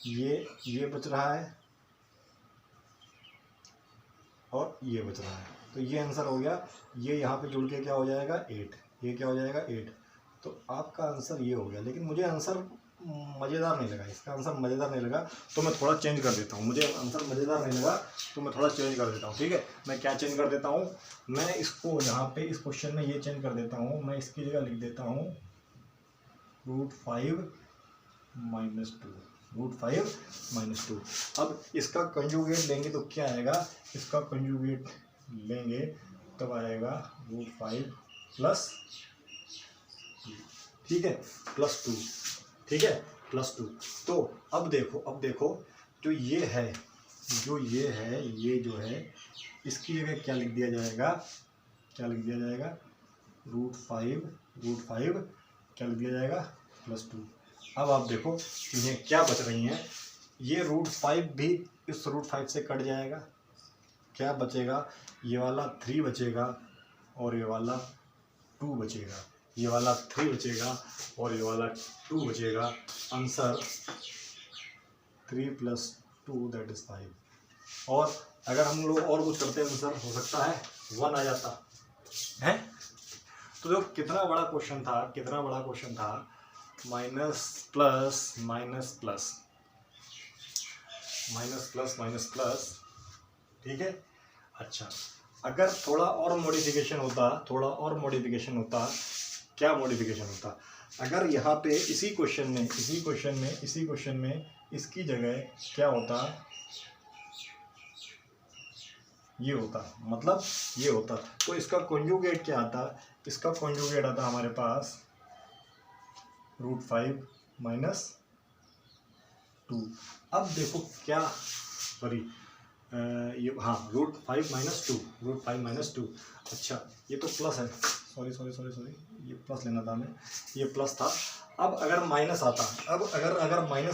ये बच रहा है, और ये बच रहा है, तो ये आंसर हो गया। ये यहाँ पे जुड़ के क्या हो जाएगा 8, ये क्या हो जाएगा 8, तो आपका आंसर ये हो गया। लेकिन मुझे आंसर मज़ेदार नहीं लगा, इसका आंसर मज़ेदार नहीं लगा, तो मैं थोड़ा चेंज कर देता हूँ, मुझे आंसर मज़ेदार नहीं लगा तो मैं थोड़ा चेंज कर देता हूँ, ठीक है। मैं क्या चेंज कर देता हूँ, मैं इसको यहाँ पे इस क्वेश्चन में ये चेंज कर देता हूँ, मैं इसकी जगह लिख देता हूँ √5 - 2। अब इसका कंजुगेट लेंगे तो क्या आएगा, इसका कंजुगेट लेंगे तब आएगा √5 + 2, ठीक है, +2, ठीक है, +2। तो अब देखो जो ये है, ये जो है इसकी जगह क्या लिख दिया जाएगा, √5 क्या लिख दिया जाएगा +2। अब आप देखो इन्हें क्या बच रही हैं, ये √5 भी इस √5 से कट जाएगा, क्या बचेगा, ये वाला 3 बचेगा, और ये वाला 2 बचेगा, ये वाला 3 बचेगा, और ये वाला 2 बचेगा। Answer 3 + 2 that is 5। और अगर हम लोग और कुछ करते हैं आंसर हो सकता है 1 आ जाता है। तो जो कितना बड़ा क्वेश्चन था, माइनस प्लस, ठीक है। अच्छा, अगर थोड़ा और मॉडिफिकेशन होता, क्या मॉडिफिकेशन होता, अगर यहाँ पे इसी क्वेश्चन में इसकी जगह क्या होता, ये होता, मतलब ये होता, तो इसका कॉन्जुगेट क्या आता, इसका कॉन्जुगेट आता हमारे पास √5 - 2। अब देखो क्या, सॉरी ये हाँ √5 - 2। अच्छा, ये तो प्लस है, सॉरी ये प्लस लेना था हमें, ये प्लस था। अब अगर माइनस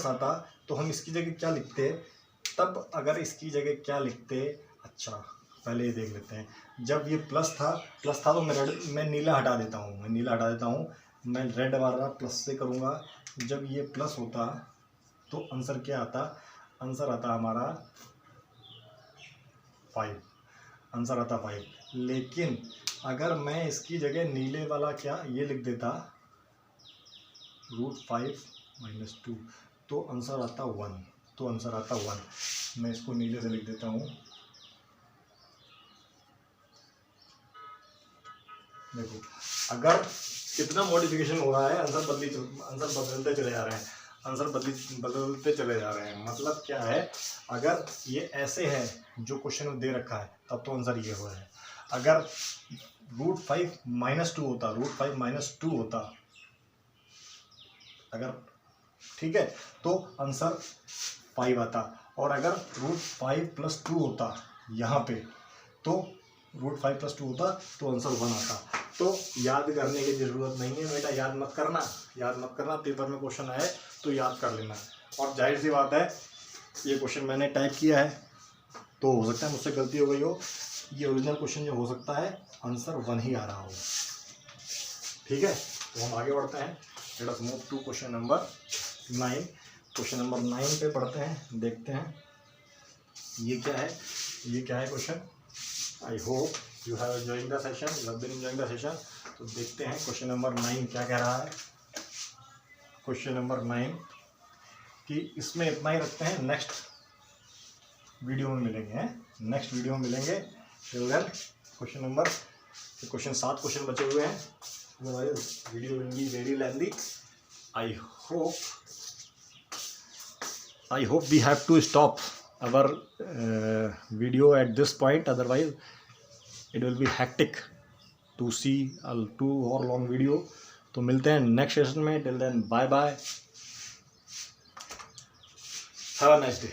आता, तो हम इसकी जगह क्या लिखते, अच्छा पहले ये देख लेते हैं। जब ये प्लस था तो मैं नीला हटा देता हूँ, मैं रेड वाला प्लस से करूँगा। जब ये प्लस होता तो आंसर क्या आता, आंसर आता हमारा 5, आंसर आता 5। लेकिन अगर मैं इसकी जगह नीले वाला क्या ये लिख देता √5 - 2, तो आंसर आता 1, मैं इसको नीले से लिख देता हूँ। देखो, अगर कितना मॉडिफिकेशन हो रहा है, आंसर बदलते चले जा रहे हैं, आंसर बदलते चले जा रहे हैं। मतलब क्या है, अगर ये ऐसे है जो क्वेश्चन दे रखा है तब तो आंसर ये हो है। अगर √5 - 2 होता, √5 - 2 होता अगर, ठीक है, तो आंसर 5 आता। और अगर √5 + 2 होता यहाँ पे, तो √5 + 2 होता तो आंसर 1 आता। तो याद करने की ज़रूरत नहीं है बेटा, याद मत करना, पेपर में क्वेश्चन आए तो याद कर लेना। और जाहिर सी बात है, ये क्वेश्चन मैंने टाइप किया है तो हो सकता है मुझसे गलती हो गई हो, ये ओरिजिनल क्वेश्चन जो हो सकता है आंसर 1 ही आ रहा हो। ठीक है, तो हम आगे बढ़ते हैं। Let us move to question number 9। Question number 9 पे पढ़ते हैं, देखते हैं ये क्या है question. I hope you have enjoying the session, you have been enjoying the session. तो देखते हैं क्वेश्चन नंबर 9 क्या कह रहा है। क्वेश्चन नंबर 9 कि इसमें इतना ही रखते हैं, नेक्स्ट वीडियो में मिलेंगे, टिल देन क्वेश्चन 7 क्वेश्चन बचे हुए हैं, video will be very lengthy. I hope we have to stop our video at this point, otherwise it will be hectic to see a 2 or long video। तो मिलते हैं नेक्स्ट सेशन में, till then bye bye, have a nice day.